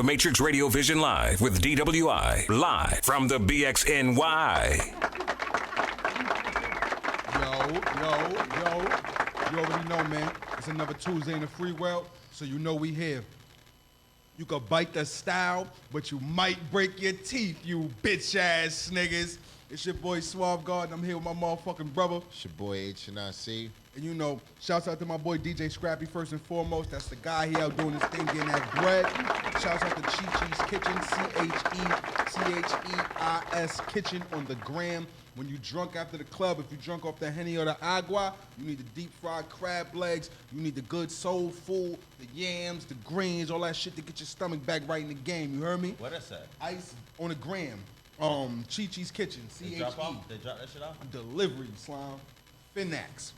The Matrix Radio Vision Live with DWI, live from the BXNY. Yo. You already know, man. It's another Tuesday in the free world, so you know we here. You could bite the style, but you might break your teeth, you bitch-ass niggas. It's your boy Suave God, and I'm here with my motherfucking brother. It's your boy H&IC. And you know, shouts out to my boy DJ Scrappy first and foremost. That's the guy, he out doing his thing, getting that bread. Shouts out to Chi-Chi's Kitchen, C-H-E-C-H-E-I-S Kitchen on the gram. When you drunk after the club, if you drunk off the Henny or the Agua, you need the deep fried crab legs, you need the good soul food, the yams, the greens, all that shit to get your stomach back right in the game, you heard me? What is that? Ice on the gram. Chi-Chi's Kitchen, C-H-E. They drop that shit off? Delivery, slime. Finax.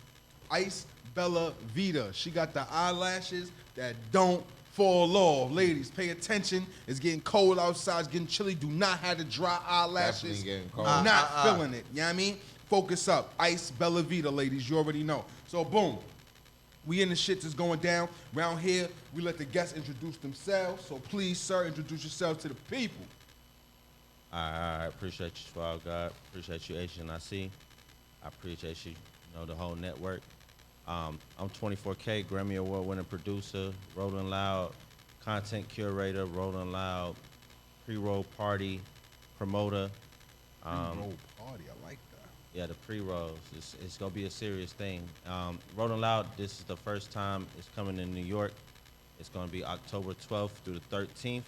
Ice Bella Vita. She got the eyelashes that don't fall off. Ladies, pay attention. It's getting cold outside. It's getting chilly. Do not have the dry eyelashes. Definitely getting cold. Not feeling it. You know what I mean? Focus up. Ice Bella Vita, ladies. You already know. So, boom. We in the shit that's going down. Around here, we let the guests introduce themselves. So, please, sir, introduce yourselves to the people. All right. Appreciate you, Swag God. Appreciate you, H&IC. I appreciate you, the whole network. I'm 24K, Grammy Award-winning producer, Rolling Loud content curator, Rolling Loud pre-roll party promoter. Pre-roll party, I like that. Yeah, the pre-rolls. It's going to be a serious thing. Rolling Loud, this is the first time it's coming in New York. It's going to be October 12th through the 13th.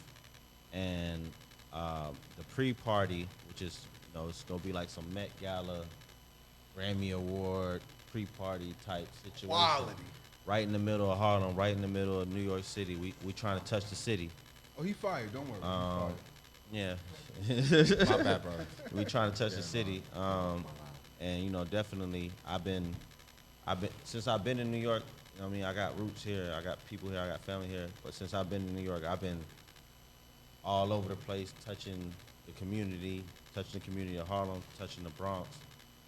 And the pre-party, which is, it's going to be like some Met Gala, Grammy Award, pre-party type situation. Quality. Right in the middle of Harlem, right in the middle of New York City. We trying to touch the city. Oh, he fired. Don't worry. Yeah. My bad, bro. We trying to touch the city. And definitely I've been since I've been in New York, I got roots here, I got people here, I got family here. But since I've been in New York, I've been all over the place, touching the community of Harlem, touching the Bronx,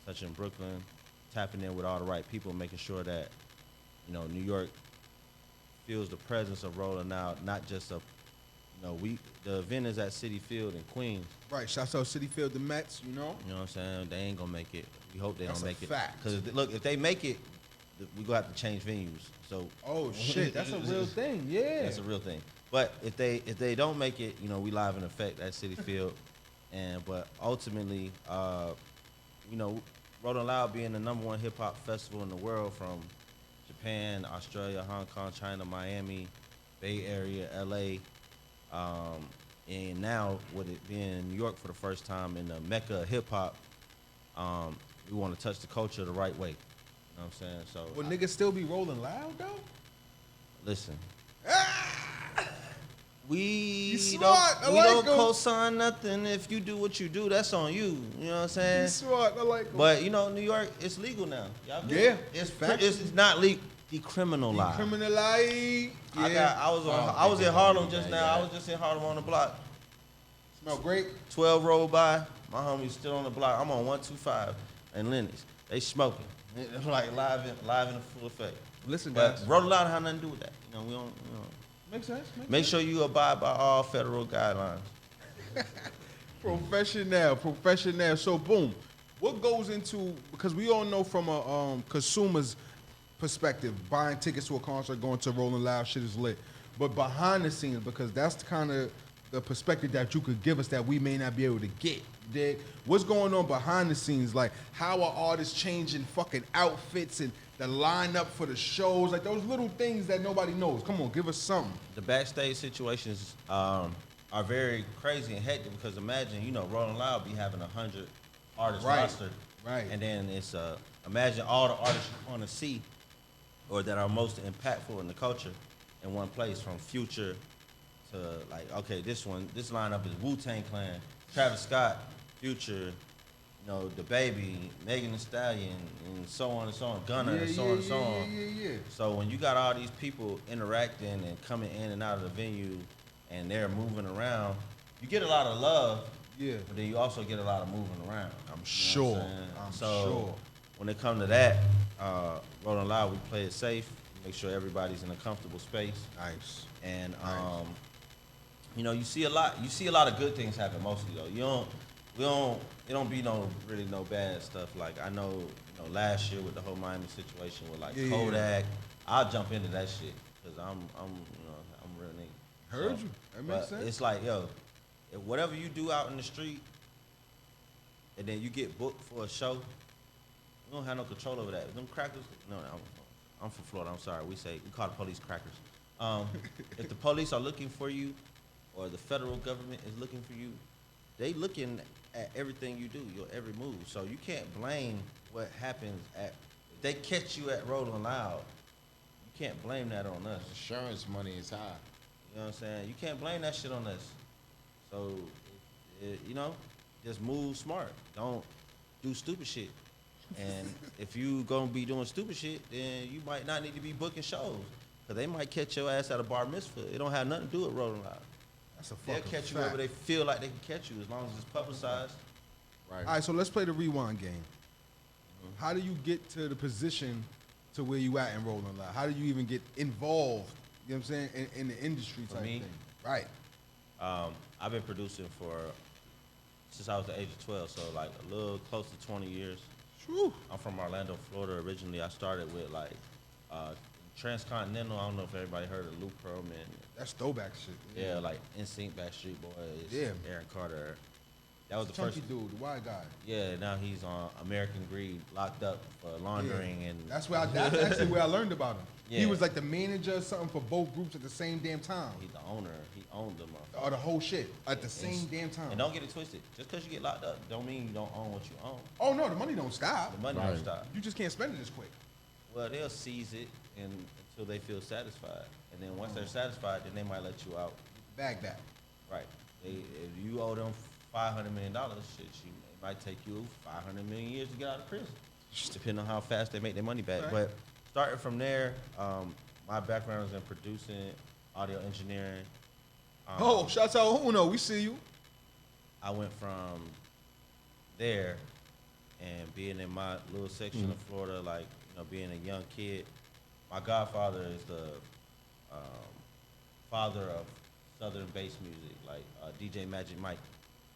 touching Brooklyn, tapping in with all the right people, making sure that, New York feels the presence of Rolling Out, not just the event is at Citi Field in Queens. Right, shouts out Citi Field, the Mets, You know what I'm saying? They ain't gonna make it. We hope they That's don't a make it. fact. Because look, if they make it, we gonna have to change venues. So. Oh shit, that's a real thing. Yeah. That's a real thing. But if they don't make it, we live in effect at Citi Field, but ultimately, Rolling Loud being the #1 hip hop festival in the world, from Japan, Australia, Hong Kong, China, Miami, Bay Area, LA, and now with it being in New York for the first time in the Mecca of hip hop, we want to touch the culture the right way. You know what I'm saying? So Will niggas still be rolling loud though? listen. You We smart. I don't, we like don't 'em. co-sign nothing. If you do what you do, that's on you. You know what I'm saying? You smart. I like 'em. But New York, it's legal now. Y'all good? Yeah, it's facts. it's not legal. Decriminalized. Decriminalize. Yeah. I was in Harlem just now. I was just in Harlem on the block. Smell great. 12 rolled by. My homie's still on the block. I'm on 125 and Lennox. They smoking. It's like live in full effect. Listen, But guys. Rolling Loud have nothing to do with that. We don't. Makes sense. Make sure you abide by all federal guidelines. Professional. So boom, what goes into, because we all know from a consumer's perspective, buying tickets to a concert, going to Rolling Loud, shit is lit. But behind the scenes, because that's kind of the perspective that you could give us that we may not be able to get. Dig? What's going on behind the scenes? Like, how are artists changing fucking outfits and the lineup for the shows? Like, those little things that nobody knows. Come on, give us something. The backstage situations are very crazy and hectic, because imagine, Rolling Loud be having 100 artists roster. Right. And then it's, imagine all the artists you want to see or that are most impactful in the culture in one place, from Future to, like, okay, this lineup is Wu-Tang Clan, Travis Scott, Future, the Baby, Megan Thee Stallion, and so on and so on, Gunna, and so on and so on. Yeah. So when you got all these people interacting and coming in and out of the venue, and they're moving around, you get a lot of love. Yeah. But then you also get a lot of moving around. I'm sure. So when it comes to that, Rolling Loud, we play it safe, make sure everybody's in a comfortable space. Nice. And you know, you see a lot of good things happen mostly though. It don't be no bad stuff. Like I know, you know, last year with the whole Miami situation with like Kodak, I'll jump into that shit because I'm a real nigga. Heard you. That makes sense. It's like, yo, if whatever you do out in the street, and then you get booked for a show, we don't have no control over that. Them crackers, no, I'm from Florida. I'm sorry. We call the police crackers. If the police are looking for you, or the federal government is looking for you, they looking at everything you do, your every move. So you can't blame what happens if they catch you at Rolling Loud. You can't blame that on us. Insurance money is high. You know what I'm saying? You can't blame that shit on us. So, you know, just move smart. Don't do stupid shit. And if you gonna be doing stupid shit, then you might not need to be booking shows. Cause they might catch your ass at a bar mitzvah. It don't have nothing to do with Rolling Loud. That's a They'll fucking catch you fact. wherever they feel like they can catch you, as long as it's publicized. Right. All right, so let's play the rewind game. How do you get to the position to where you at in Rolling Loud? How do you even get involved, you know what I'm saying, in the industry type me? thing? Right. I've been producing since I was the age of 12, so like a little close to 20 years. Whew. I'm from Orlando, Florida originally. I started with like Transcontinental. I don't know if everybody heard of Luke Pearlman. That's throwback shit. Yeah, like NSYNC, Backstreet Boys, Yeah. Aaron Carter. That was the Chunky first. dude, the white guy. Yeah, now he's on American Greed, locked up for laundering and. That's actually where I learned about him. He Yeah. was like the manager or something for both groups at the same damn time. He's the owner. He owned them. Or the whole shit at the same damn time. And don't get it twisted. Just because you get locked up, don't mean you don't own what you own. Oh no, the money don't stop. The money Right. don't stop. You just can't spend it as quick. Well, they'll seize it until they feel satisfied, and then once they're satisfied, then they might let you out. Bag back. Right. If you owe them $500 million, shit, it might take you 500 million years to get out of prison, depending on how fast they make their money back. Right. But starting from there, my background is in producing, audio engineering. Oh, shouts out Uno, we see you. I went from there and being in my little section of Florida, like, you know, being a young kid. My godfather is the father of Southern bass music, like DJ Magic Mike.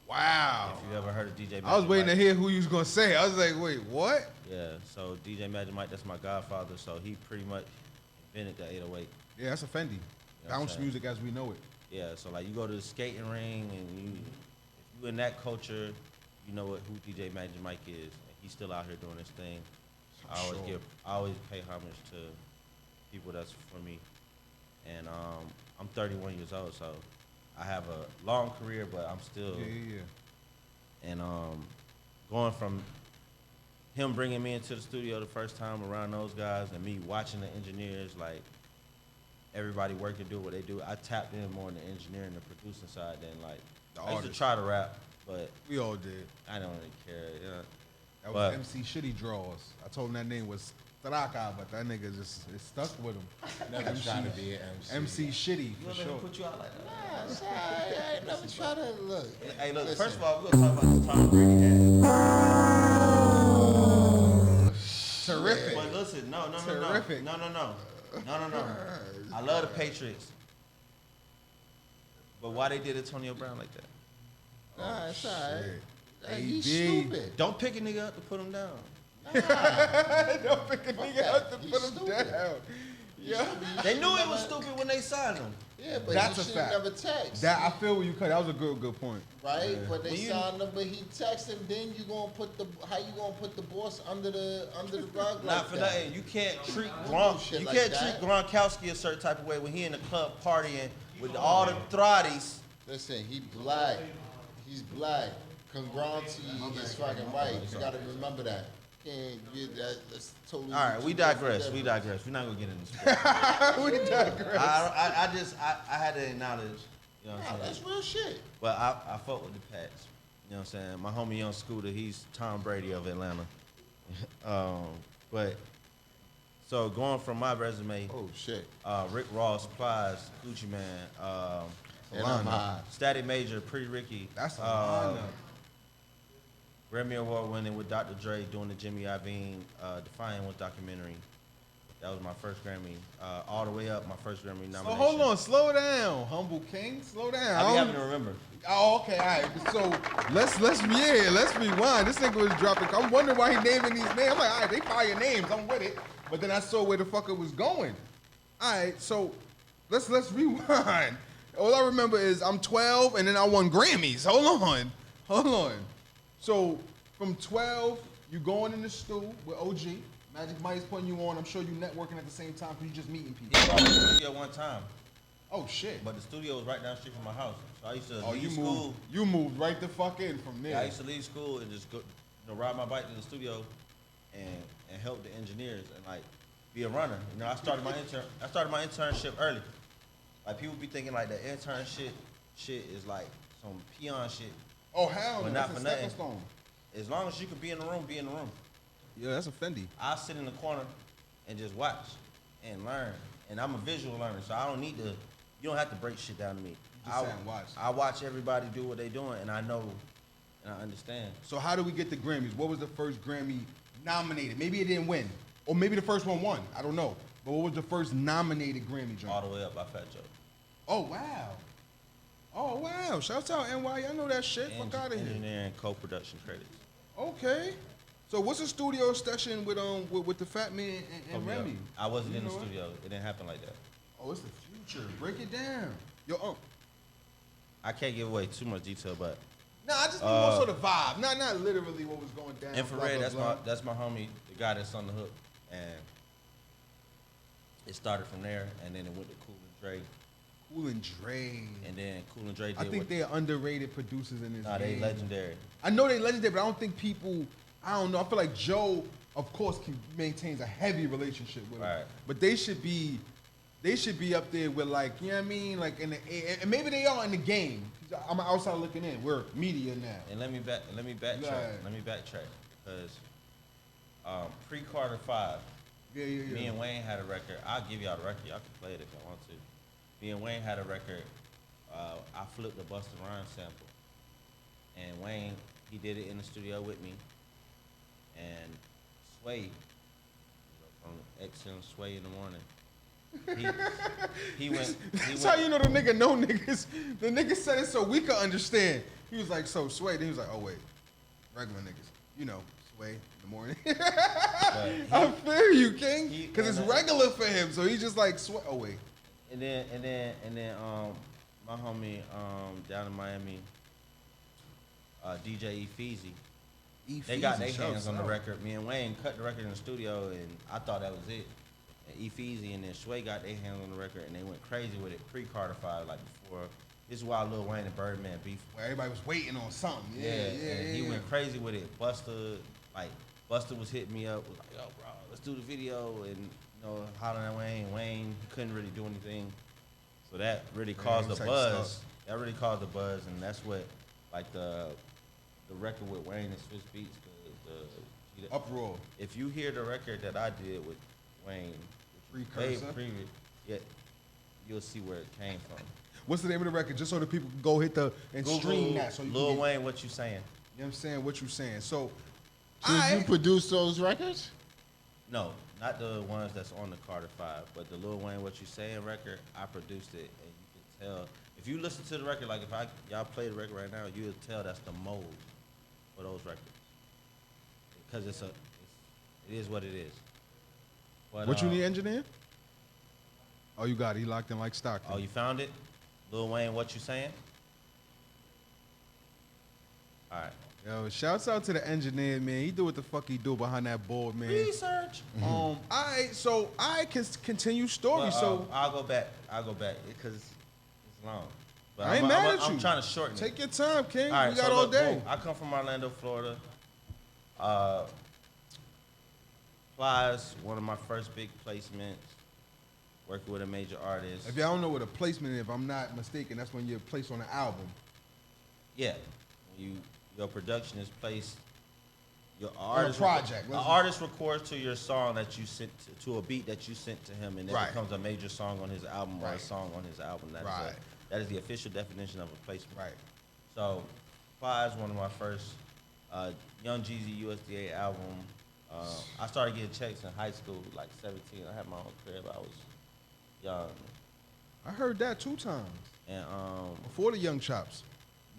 Wow. If you ever heard of DJ Magic I was waiting Mike. to hear who you was gonna say. I was like, wait, what? Yeah, so DJ Magic Mike, that's my godfather, so he pretty much invented the 808. Yeah, that's a Fendi. You know what I'm Bounce saying? music as we know it. Yeah, so like you go to the skating ring and if you in that culture, you know who DJ Magic Mike is. And he's still out here doing his thing. Sure. I always pay homage to people that's for me. And I'm 31 years old, so I have a long career, but I'm still Yeah. and going from him bringing me into the studio the first time around those guys and me watching the engineers, like everybody working, do what they do, I tapped in more in the engineering and producing side than like The I used to artist. try to rap, but We all did. I don't really care. You know? That But- was MC Shitty Draws. I told him that name was Straka, but that nigga just it stuck with him. Never trying to be an MC. MC Shitty for sure. Put you out like that. Nah, sorry, I ain't never try to look. Hey, look. Listen, First of all, we're gonna talk about the Tom Brady ad. Terrific. But listen, no. Terrific. No. I love the Patriots. But why they did Antonio Brown like that? nah, it's all right. Shit. He's AB. stupid. Don't pick a nigga up to put him down. Don't pick a nigga that. up to He's put him stupid. down. Yeah. They knew it was stupid when they signed him. Yeah, but That's he a should fact. never text. That I feel where you cut. That was a good point. Right, but they When you- signed him, but he texted him. Then you gonna put how you gonna put the boss under the rug like Not for that? nothing. You can't treat do Gronk. shit You like can't that. treat Gronkowski a certain type of way when he in the club partying with all the throtties. Listen, he black. He's black. Congruency is fucking right. You gotta remember that. Can't get that. That's totally. All right, we two different digress. We levels. digress. We're not gonna get into this. We digress. I had to acknowledge. You know what Nah, I'm saying? that's real shit. But I fuck with the Pats. You know what I'm saying? My homie Young Scooter, he's Tom Brady of Atlanta. But so going from my resume, Oh shit. Rick Ross, Plies, Gucci Man, And I'm high. Static Major, Pretty Ricky. That's a line up. Grammy Award winning with Dr. Dre doing the Jimmy Iovine Defiant One documentary. That was my first Grammy. All the way up, my first Grammy nomination. So hold on, slow down, humble king, slow down. I be having to remember. Oh, okay, all right. So let's rewind. This nigga was dropping. I'm wondering why he naming these names. I'm like, all right, they fire names. I'm with it. But then I saw where the fuck it was going. All right, so let's rewind. All I remember is I'm 12 and then I won Grammys. Hold on. So from 12, you going in the stool with OG. Magic Mike's putting you on. I'm sure you networking at the same time because you just meeting people. He brought me to the studio one time. Oh shit. But the studio was right down the street from my house. So I used to Oh, leave school. You moved right the fuck in from there. Yeah, I used to leave school and just go, ride my bike to the studio and help the engineers and like be a runner. You know, I started my internship early. Like people be thinking like the internship shit is like some peon shit. Oh hell no, But that's not a for stepping nothing. stone. As long as you can be in the room, be in the room. Yeah, that's a Fendi. I sit in the corner and just watch and learn. And I'm a visual learner, so I don't need to. You don't have to break shit down to me. Just sit and watch. I watch everybody do what they doing, and I know, and I understand. So how do we get the Grammys? What was the first Grammy nominated? Maybe it didn't win, or maybe the first one won. I don't know. But what was the first nominated Grammy joint? All the way up by Fat Joe. Oh wow. Oh wow. Shouts out NY. I know that shit. Fuck out of here. Engineering co-production credits. Okay. So what's a studio session with the Fat Man and Yeah. Remy? I wasn't in the know what? studio. It didn't happen like that. Oh, it's the future. Break it down. Yo, I can't give away too much detail, but nah, I just need more sort of vibe. Not literally what was going down. Infrared, blah, blah, blah. that's my homie, the guy that's on the hook, and it started from there, and then it went to Cool and Dre, Cool and Dre. and then Cool and Dre did. I think they're underrated producers in this Nah, they game. legendary. I know they legendary, but I don't think people. I don't know. I feel like Joe, of course, maintains a heavy relationship with him. Right. But they should be up there with like, you know what I mean, like in the and maybe they are in the game. I'm outside looking in. We're media now. And let me backtrack. Right. Let me backtrack because pre-Carter 5, Yeah. me and Wayne had a record. I'll give y'all the record. Y'all can play it if y'all want to. Me and Wayne had a record. I flipped the Busta Rhymes sample, and Wayne, he did it in the studio with me. And Sway, from XM Sway in the morning, he went. That's how you know the nigga know niggas. The nigga said it so we could understand. He was like, so Sway. Then he was like, oh wait, regular niggas. You know, Sway in the morning. I feel you, King. Because it's regular for him. So he's just like, Sway. Oh wait. And then my homie down in Miami, DJ Efeezy. They got their hands on the record. Me and Wayne cut the record in the studio, and I thought that was it. And Efeezy and then Sway got their hands on the record, and they went crazy with it pre-Carter 5, like before. This is why Lil Wayne and Birdman beef. Where everybody was waiting on something. He went crazy with it. Busta was hitting me up, was like, yo, bro, let's do the video, and you know, hollering at Wayne. Wayne couldn't really do anything, so that really caused a buzz. That really caused a buzz, and that's what, like the record with Wayne and Swiss Beats, the Uproar. If you hear the record that I did with Wayne, way previous, you'll see where it came from. What's the name of the record? Just so that people can go hit and stream that. So you Lil can get, Wayne, what you saying? You know what I'm saying? What you saying? So, Did you produce those records? No, not the ones that's on the Carter 5, but the Lil Wayne, what you saying record, I produced it, and you can tell. If you listen to the record, like if y'all play the record right now, you'll tell that's the mold for those records. Because it is what it is. But, what you need, engineer? Oh, you got it. He locked in like Stockton. Oh, you found it? Lil Wayne, what you saying? All right. Yo, shouts out to the engineer, man. He do what the fuck he do behind that board, man. Research. All right, so I can continue story. Well, so I'll go back because it's long. But I ain't mad at you. I'm trying to shorten it. Take your time, King. All right, we got so all look, day. boom, I come from Orlando, Florida. Plies, one of my first big placements, working with a major artist. If y'all don't know what a placement is, if I'm not mistaken, that's when you're placed on an album. Yeah, your production is placed. Your Or a artist project. The artist records to your song that you sent to a beat that you sent to him, and then Right. becomes a major song on his album or a Right. song on his album. Right. That is the official definition of a placement. Right. So, Fly is one of my first Young Jeezy USDA album. I started getting checks in high school, like 17. I had my own crib. I was young. I heard that 2 times. And Before the Young Chops.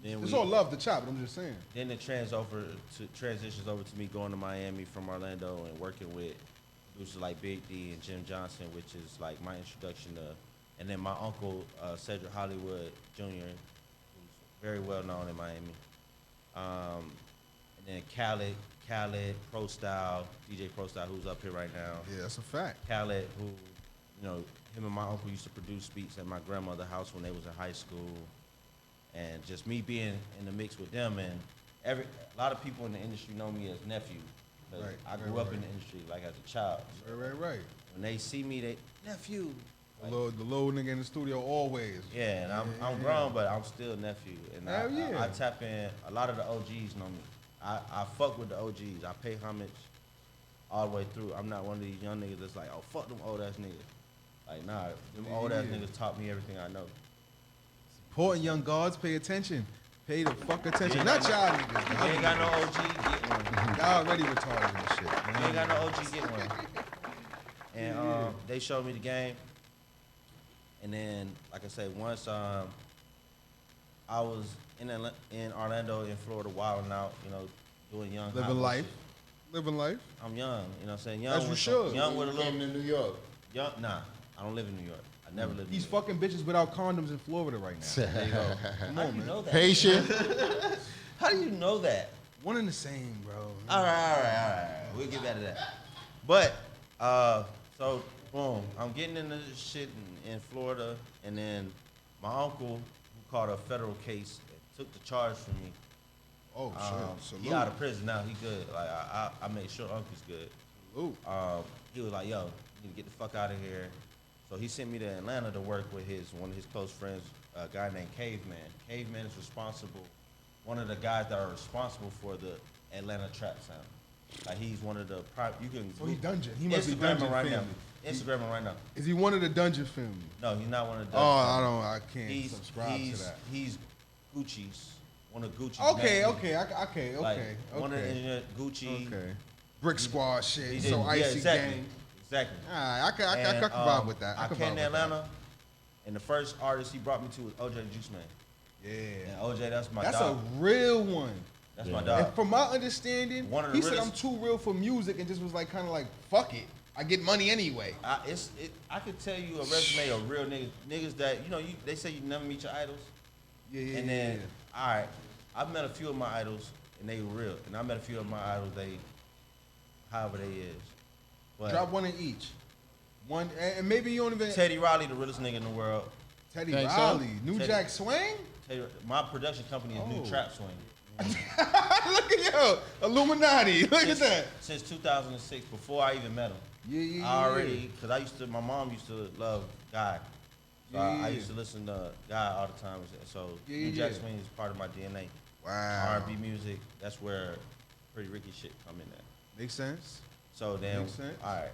then It's all love the chop, I'm just saying. Then it transitions over to me going to Miami from Orlando and working with producers like Big D and Jim Johnson, which is like my introduction to, and then my uncle Cedric Hollywood Jr., who's very well known in Miami. And then Khaled, Pro Style, DJ Pro Style, who's up here right now. Yeah, that's a fact. Khaled, who, you know, him and my uncle used to produce beats at my grandmother's house when they was in high school. And just me being in the mix with them, and a lot of people in the industry know me as nephew. Because Right, I grew up in the industry, like as a child. So Right. when they see me, they, nephew. The little nigga in the studio always. Yeah, and I'm grown, but I'm still nephew. And Hell yeah. I tap in, a lot of the OGs know me. I fuck with the OGs. I pay homage all the way through. I'm not one of these young niggas that's like, oh, fuck them old ass niggas. Like, nah, them old ass niggas taught me everything I know. Important young guards, pay attention. Pay the fuck attention. Not y'all niggas. You ain't got no OG, get one. Y'all already retarded and shit. You ain't got no OG, get one. And they showed me the game. And then, like I said, once I was in Orlando, in Florida, wilding out, you know, doing young. Living life. Living life. I'm young, you know what I'm saying? Young As you with should. Young with a Came little. to New York. Young, nah, I don't live in New York. I never lived in He's New York. fucking bitches without condoms in Florida right now. There you go. Come How on, do you man. know that? Patient. How do you know that? One and the same, bro. All right. We'll get back to that. But, so, boom, I'm getting into this shit in Florida, and then my uncle, who caught a federal case, took the charge from me. Oh, shit. He out of prison now. He good. Like I made sure Uncle's good. Salute. He was like, yo, you need to get the fuck out of here. So he sent me to Atlanta to work with one of his close friends, a guy named Caveman. Caveman is one of the guys that are responsible for the Atlanta trap sound. Like he's one of the you can. So he dungeon. He must be Instagram dungeon him right family. now. Instagram him right now. Is he one of the dungeon family? No, he's not one of the. I can't subscribe to that. He's Gucci's. One of Gucci's. Okay. Like, one of the engineers, Gucci. Okay. Brick Squad shit. He So did- icy exactly. gang. Exactly. I can And, vibe with that. I can came vibe to with Atlanta, and the first artist he brought me to was OJ Juice Man. that. Yeah. And OJ, that's my That's dog. a real one. That's my And dog. from my understanding, One of the he said realest- I'm too real for music and just was like kind of like, fuck it. I get money anyway. I could tell you a resume of real niggas that they say you never meet your idols. Yeah. And then, all right, I've met a few of my idols, and they were real. And I met a few of my idols, however they is. But Drop one in each. One, and maybe you don't even. Teddy Riley, the realest nigga in the world. Teddy Think so? Riley, New Teddy- Jack Swing. My production company is New Oh. Trap Swing. Look at yo, Illuminati. Look at that. Since 2006, before I even met him. Yeah. I already, because my mom used to love Guy. So I Yeah. used to listen to Guy all the time. So Yeah, New Jack yeah. Swing is part of my DNA. Wow. R&B music, that's where Pretty Ricky shit come in at. Makes sense. So then, Makes sense. all right.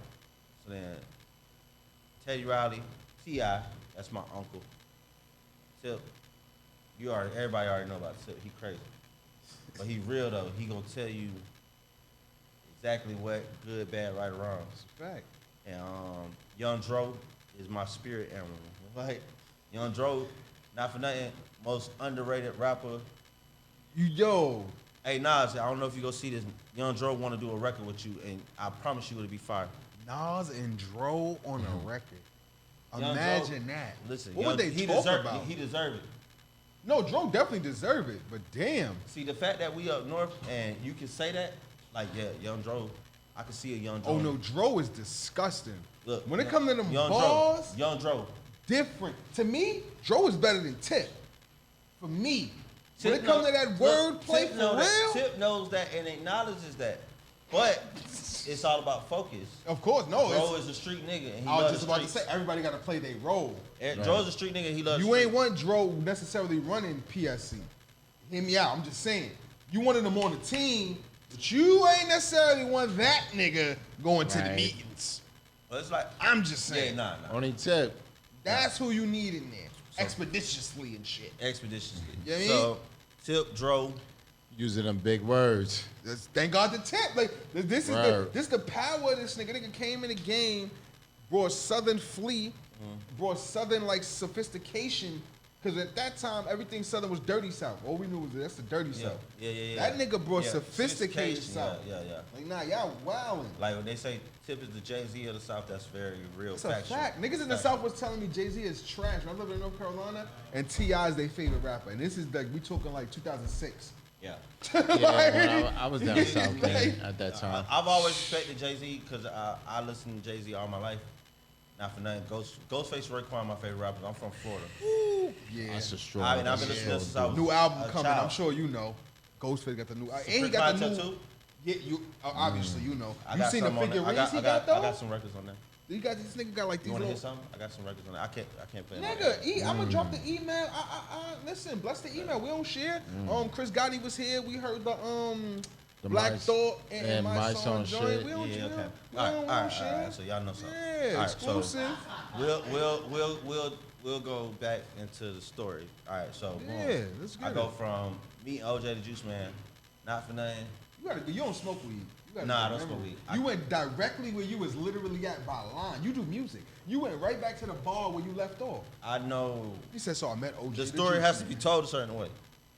So then, Teddy Riley, T.I., that's my uncle. Tip, everybody already know about Tip. He crazy. But he real though. He gonna tell you exactly what good, bad, right, or wrong. That's a fact. And Young Dro is my spirit animal. Like Young Dro, not for nothing, most underrated rapper. Yo, Hey Nas, I don't know if you go see this. Young Dro want to do a record with you, and I promise you it'll be fire. Nas and Dro on a record. Young Imagine Dro- that. Listen, what would they talk about? He deserve it. No, Dro definitely deserve it, but damn. See the fact that we up north and you can say that, like yeah, Young Dro, I can see a Young Dro. Oh no, Dro is disgusting. Look, when it comes to them Young bars, Dro, Young Dro. different. To me, Dro is better than Tip. For me. When Tip it comes know- to that look, wordplay Tip for know that- real, Tip knows that and acknowledges that, but it's all about focus. of course, no. Dro is a street nigga and he I was loves just the about to streets. say, everybody got to play their role. Dro's a street nigga and he loves You the ain't streets. want Dro necessarily running PSC. Hear me out. I'm just saying. You wanted him on the team, but you ain't necessarily want that nigga going to the Right. meetings. But it's like, I'm just saying. yeah, nah. Only Tip. That's who you need in there. Expeditiously and shit. Expeditiously. You know what I So, Tip, Dro, Using them big words. Thank God the tip. Like this is Word. the power of this nigga. Nigga came in the game, brought Southern flea, brought Southern like sophistication. Because at that time, everything Southern was dirty South. All we knew was that's the dirty South. Yeah. That nigga brought Yeah, sophisticated sophistication, South. Yeah. Like, nah, y'all wildin'. Like when they say Tip is the Jay-Z of the South, that's very real. It's a factual. fact. Niggas in the South was telling me Jay-Z is trash. When I lived in North Carolina, and T.I. is their favorite rapper. And this is like, we talking like 2006. Yeah. Yeah, when I was down south then at that time. I've always respected Jay-Z because I listened to Jay-Z all my life. Not for nothing. Ghostface Raekwon, my favorite rapper. I'm from Florida. Yeah. That's a strong. I've been listening to this since I was New album a coming. child. I'm sure you know. Ghostface got the new. And he Supreme got the Fire new. Tattoo? Yeah, you obviously you know. I You got seen the some on there. figurines he I got though? got some records on there. You got this nigga got like You these want to hear little. something? I got some records on there. I can't play it. Nigga, I'm gonna drop the email. Listen, bless the email. We don't share. Chris Gotti was here. We heard the Black My- Thought and My Song shit. joint. We don't Yeah, share. okay. We All don't right, share. so y'all know something. Yeah, All right, exclusive. So we'll go back into the story. All right, so boom. Yeah, let's get I it. go from meeting OJ the Juice Man, not for nothing. You don't smoke weed. You gotta Nah, I don't remember. smoke weed. You went directly where you was literally at by line. You do music. You went right back to the bar where you left off. I know He said, so I met OJ. the story has to be told a certain way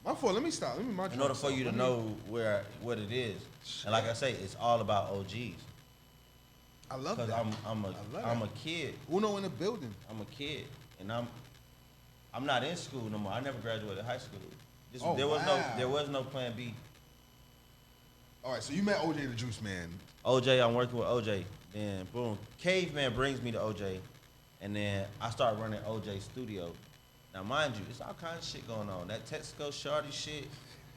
My fault. Let me stop. Let me mind in order for you to know what it is. And like I say, it's all about OGs. I love Because that. I'm love a that. kid. Uno in the building. I'm a kid, and I'm not in school no more. I never graduated high school. Oh, there wow. was no plan B. All right, so you met OJ the Juice Man. OJ, I'm working with OJ. Then boom, Caveman brings me to OJ, and then I start running OJ studio. Now mind you, it's all kinds of shit going on. That Texaco Shawty shit,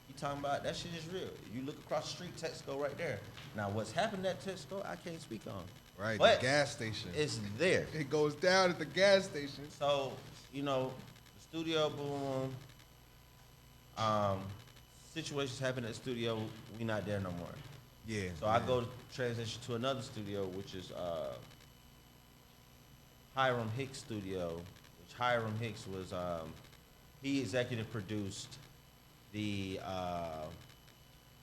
you talking about, that shit is real. You look across the street, Texaco right there. Now what's happened at Texaco, I can't speak on. Right, But the gas station. It's there. It goes down at the gas station. So, the studio boom. Situations happen at the studio, we not there no more. Yeah. So I go to transition to another studio, which is Hiram Hicks Studio, which Hiram Hicks was, he executive produced the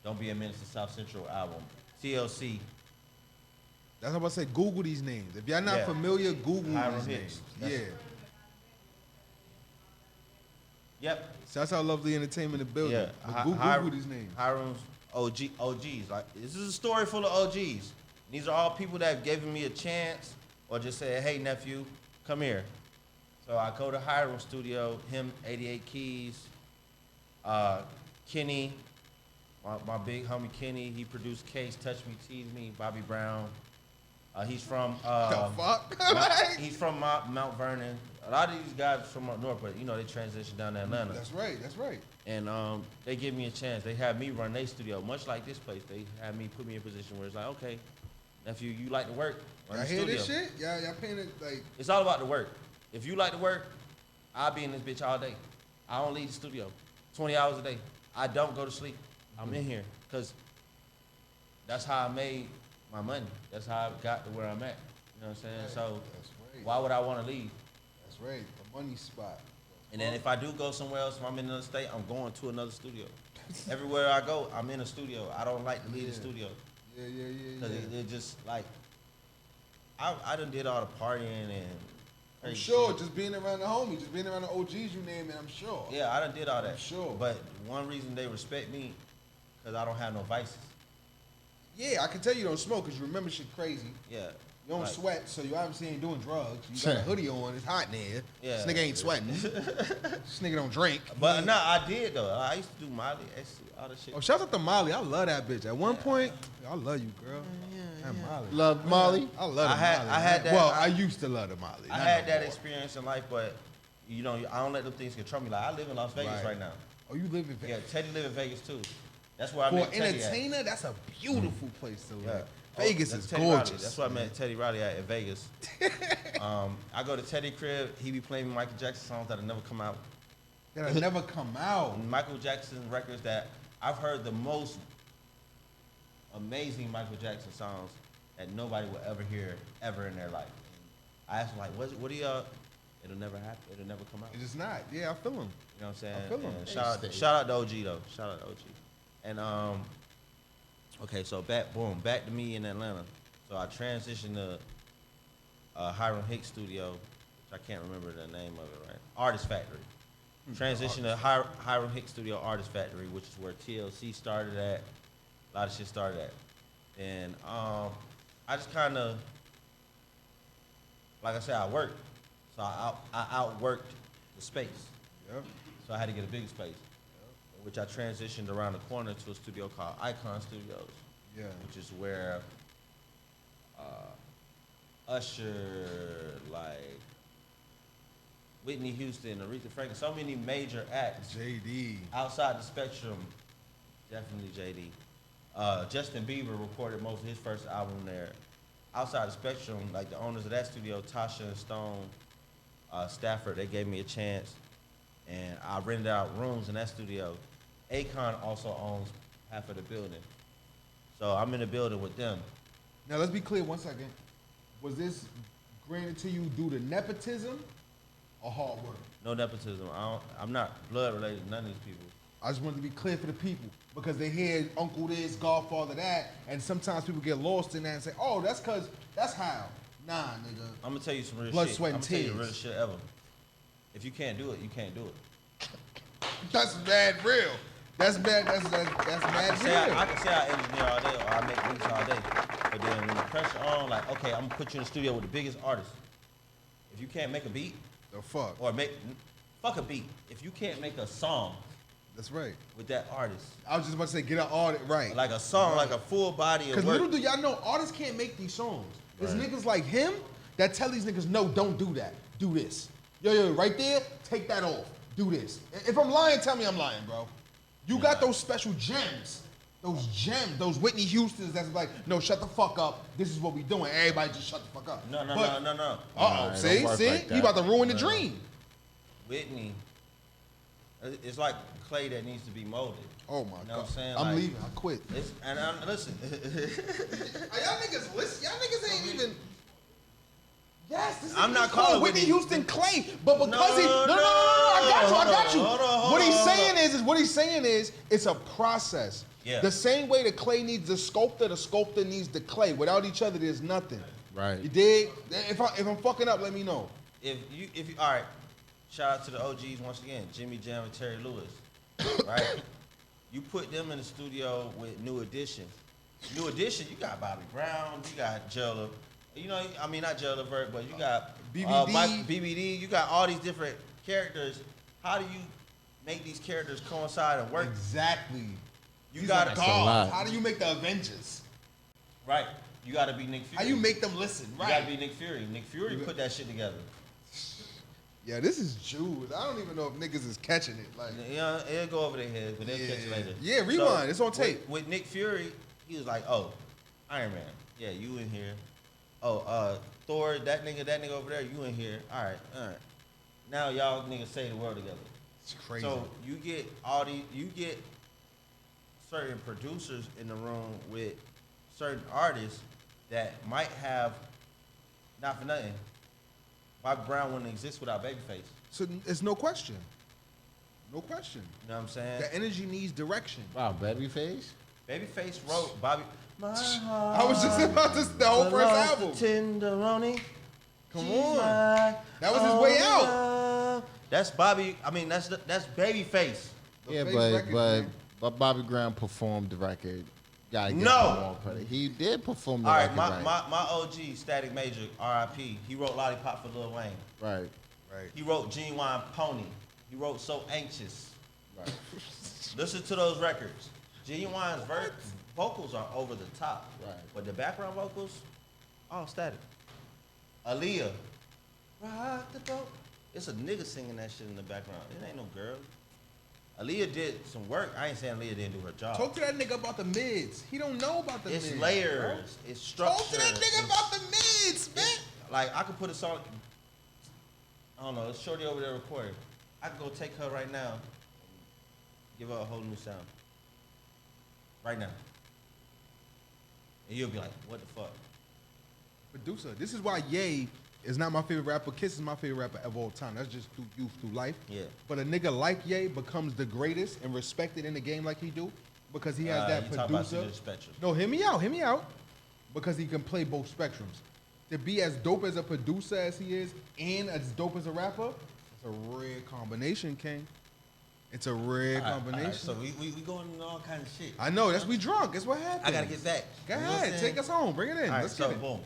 Don't Be a Menace to South Central album, TLC. That's what I'm about to say. Google these names. If y'all not Yeah. familiar, Google Hiram these Hicks. names. That's- Yeah. Yep. So that's how Lovely Entertainment is building. Yeah. But Google these names. Hiram's OGs. Like, this is a story full of OGs. These are all people that have given me a chance or just said, hey, nephew, come here. So I go to Hiram Studio, him, 88 Keys, Kenny, my big homie Kenny, he produced Case, Touch Me, Tease Me, Bobby Brown. He's from The fuck? he's from Mount Vernon. A lot of these guys from up north, but they transitioned down to Atlanta. That's right. That's right. And they give me a chance. They have me run their studio, much like this place. They have me put me in a position where it's like, okay, nephew, you like to work. Run Y'all the hear studio. this shit? Y'all paying it like. It's all about the work. If you like to work, I'll be in this bitch all day. I don't leave the studio, 20 hours a day. I don't go to sleep. I'm in here because that's how I made my money. That's how I got to where I'm at. You know what I'm saying? So That's right. why would I want to leave? That's right. The money spot. And then if I do go somewhere else, if I'm in another state, I'm going to another studio. Everywhere I go, I'm in a studio. I don't like to leave the studio. Yeah. Because it just like, I done did all the partying and I'm crazy sure, shit. just being around the homies, just being around the OGs you name it, I'm sure. Yeah, I done did all that. I'm sure. But one reason they respect me, because I don't have no vices. Yeah, I can tell you don't smoke because you remember shit crazy. Yeah. You don't Like, sweat, so you obviously ain't doing drugs. You got a hoodie on, it's hot in there. Yeah. This nigga ain't sweating. This nigga don't drink. But no, I did though. I used to do Molly, ecstasy, all that shit. Oh, shout out to Molly. I love that bitch. At one point, I love you, girl. That Molly. Love Molly. I love the I had- Molly. I had that- Well, I used to love the Molly. I not had no that more. experience in life, but I don't let them things control me. Like I live in Las Vegas right now. Oh, you live in Yeah, Vegas. Teddy live in Vegas too. That's where I For met an Teddy at. entertainer, that's a beautiful place to live. Yeah. Vegas That's is Teddy gorgeous. Riley. That's where I met Teddy Riley at in Vegas. I go to Teddy crib. He be playing Michael Jackson songs that have never come out. That'll never come out. Michael Jackson records that I've heard the most amazing Michael Jackson songs that nobody will ever hear ever in their life. And I asked him like, what do y'all? It'll never happen. It'll never come out. It's just not. Yeah, I feel him. You know what I'm saying? I feel him. And shout out to OG though. Shout out to OG. And okay, so back to me in Atlanta. So I transitioned to Hiram Hicks Studio, which I can't remember the name of it right. Artist Factory. Transitioned to Hiram Hicks Studio Artist Factory, which is where TLC started at. A lot of shit started at. And I just kind of, like I said, I worked. So I outworked the space. Yep. So I had to get a bigger space, which I transitioned around the corner to a studio called Icon Studios. Yeah. Which is where Usher, like Whitney Houston, Aretha Franklin, so many major acts. JD. Outside the spectrum, definitely JD. Justin Bieber recorded most of his first album there. Outside the spectrum, like the owners of that studio, Tasha and Stone, Stafford, they gave me a chance, and I rented out rooms in that studio. Akon also owns half of the building, so I'm in the building with them. Now let's be clear 1 second. Was this granted to you due to nepotism or hard work? No nepotism. I'm not blood related to none of these people. I just wanted to be clear for the people because they hear uncle this, godfather that, and sometimes people get lost in that and say, oh, that's because that's how. Nah, nigga. I'm gonna tell you some real Blood, shit. sweat, I'm and gonna tell you tears. the real shit ever. If you can't do it, you can't do it. That's mad real. That's mad. That's mad real. I can say I engineer all day or I make beats all day. But then when the pressure on, like, okay, I'm gonna put you in the studio with the biggest artist. If you can't make a beat, The fuck. or fuck a beat. If you can't make a song That's right. with that artist, I was just about to say, get an audit right. like a song, like a full body of Because work. little do y'all know, artists can't make these songs. There's Right. niggas like him that tell these niggas, no, don't do that. Do this. Yo, right there, take that off. Do this. If I'm lying, tell me I'm lying, bro. You got those special gems. Those Whitney Houstons that's like, no, shut the fuck up. This is what we doing. Everybody just shut the fuck up. No. Uh-oh, Nah, it see? don't work like You that. about to ruin the dream. Whitney, it's like clay that needs to be molded. Oh my You know God. what I'm saying? I'm Like, leaving. I quit. Listen. Y'all niggas listen. Y'all niggas ain't even. Yes, this I'm nigga's not called calling Whitney Whitney- Houston Clay, but because No, he no, I got you. hold What he's on. saying is it's a process. Yeah. The same way the clay needs the sculptor needs the clay. Without each other, there's nothing. Right. You dig? If I'm fucking up, let me know. If you all right, shout out to the OGs once again, Jimmy Jam and Terry Lewis, right? You put them in the studio with New Edition. New Edition, you got Bobby Brown, you got Jella, not Jella Vert, but you got BBD. BBD, you got all these different characters. How do you make these characters coincide and work? Exactly. You These got are to gods. How do you make the Avengers? right. You got to be Nick Fury. How you make them listen? You got Right. to be Nick Fury. Nick Fury put that shit together. Yeah, this is Jews. I don't even know if niggas is catching it. Like, It'll go over their heads, but they'll catch it later. Yeah, rewind. It's on tape. With Nick Fury, he was like, "Oh, Iron Man, yeah, you in here. Oh, Thor, that nigga over there, you in here. All right. Now y'all niggas save the world together. It's crazy. So you get certain producers in the room with certain artists that might have, not for nothing, Bobby Brown wouldn't exist without Babyface. So it's no question. No question. You know what I'm saying? The energy needs direction. Wow, Babyface? Babyface wrote Bobby. I was just about to the whole first album. Tenderoni. Come on. That was his way out. That's Bobby. I mean, that's Babyface. Yeah, Babyface record, man. but Bobby Brown performed the record. Gotta give No. him more credit. He did perform the All right, record my OG Static Major, R.I.P. He wrote Lollipop for Lil Wayne. right. Right. He wrote Genuine Pony. He wrote So Anxious. Right. Listen to those records. Genuine's vocals are over the top. Right. But the background vocals, all static. Aaliyah. Rock the boat. It's a nigga singing that shit in the background. It ain't no girl. Aaliyah did some work. I ain't saying Aaliyah didn't do her job. Talk to that nigga about the mids. He don't know about the mids. It's bro. layers. It's structure. Talk to that nigga about the mids, man. Like, I could put a song, I don't know, it's Shorty over there recording. I could go take her right now and give her a whole new sound. Right now. And you'll be like, what the fuck? Producer, this is why Ye is not my favorite rapper. Kiss is my favorite rapper of all time. That's just through youth, through life. Yeah. But a nigga like Ye becomes the greatest and respected in the game like he do because he has that you talk about producer. the spectrum. No, hear me out. Because he can play both spectrums. To be as dope as a producer as he is and as dope as a rapper, it's a rare combination, King. It's a rare combination. All right, so we going into all kinds of shit. I know, that's we drunk. That's what happened. I gotta get back. Go You know what I'm ahead, saying? take us home. Bring it in. All right, Let's so get it. boom.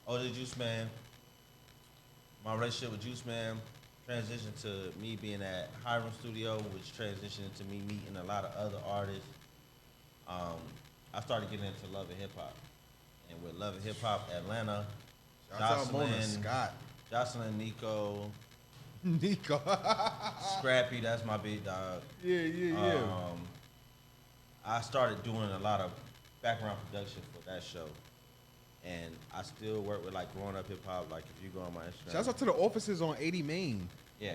Oh, the Juice Man. My relationship with Juice Man transitioned to me being at Hiram Studio, which transitioned to me meeting a lot of other artists. I started getting into Love and Hip Hop. And with Love and Hip Hop, Atlanta, Shout out Mona Scott. Jocelyn, Nico, Nico. Scrappy, that's my big dog. Yeah. I started doing a lot of background production for that show. And I still work with like growing up hip hop. Like if you go on my Instagram. Shouts out to the offices on 80 Main. Yeah.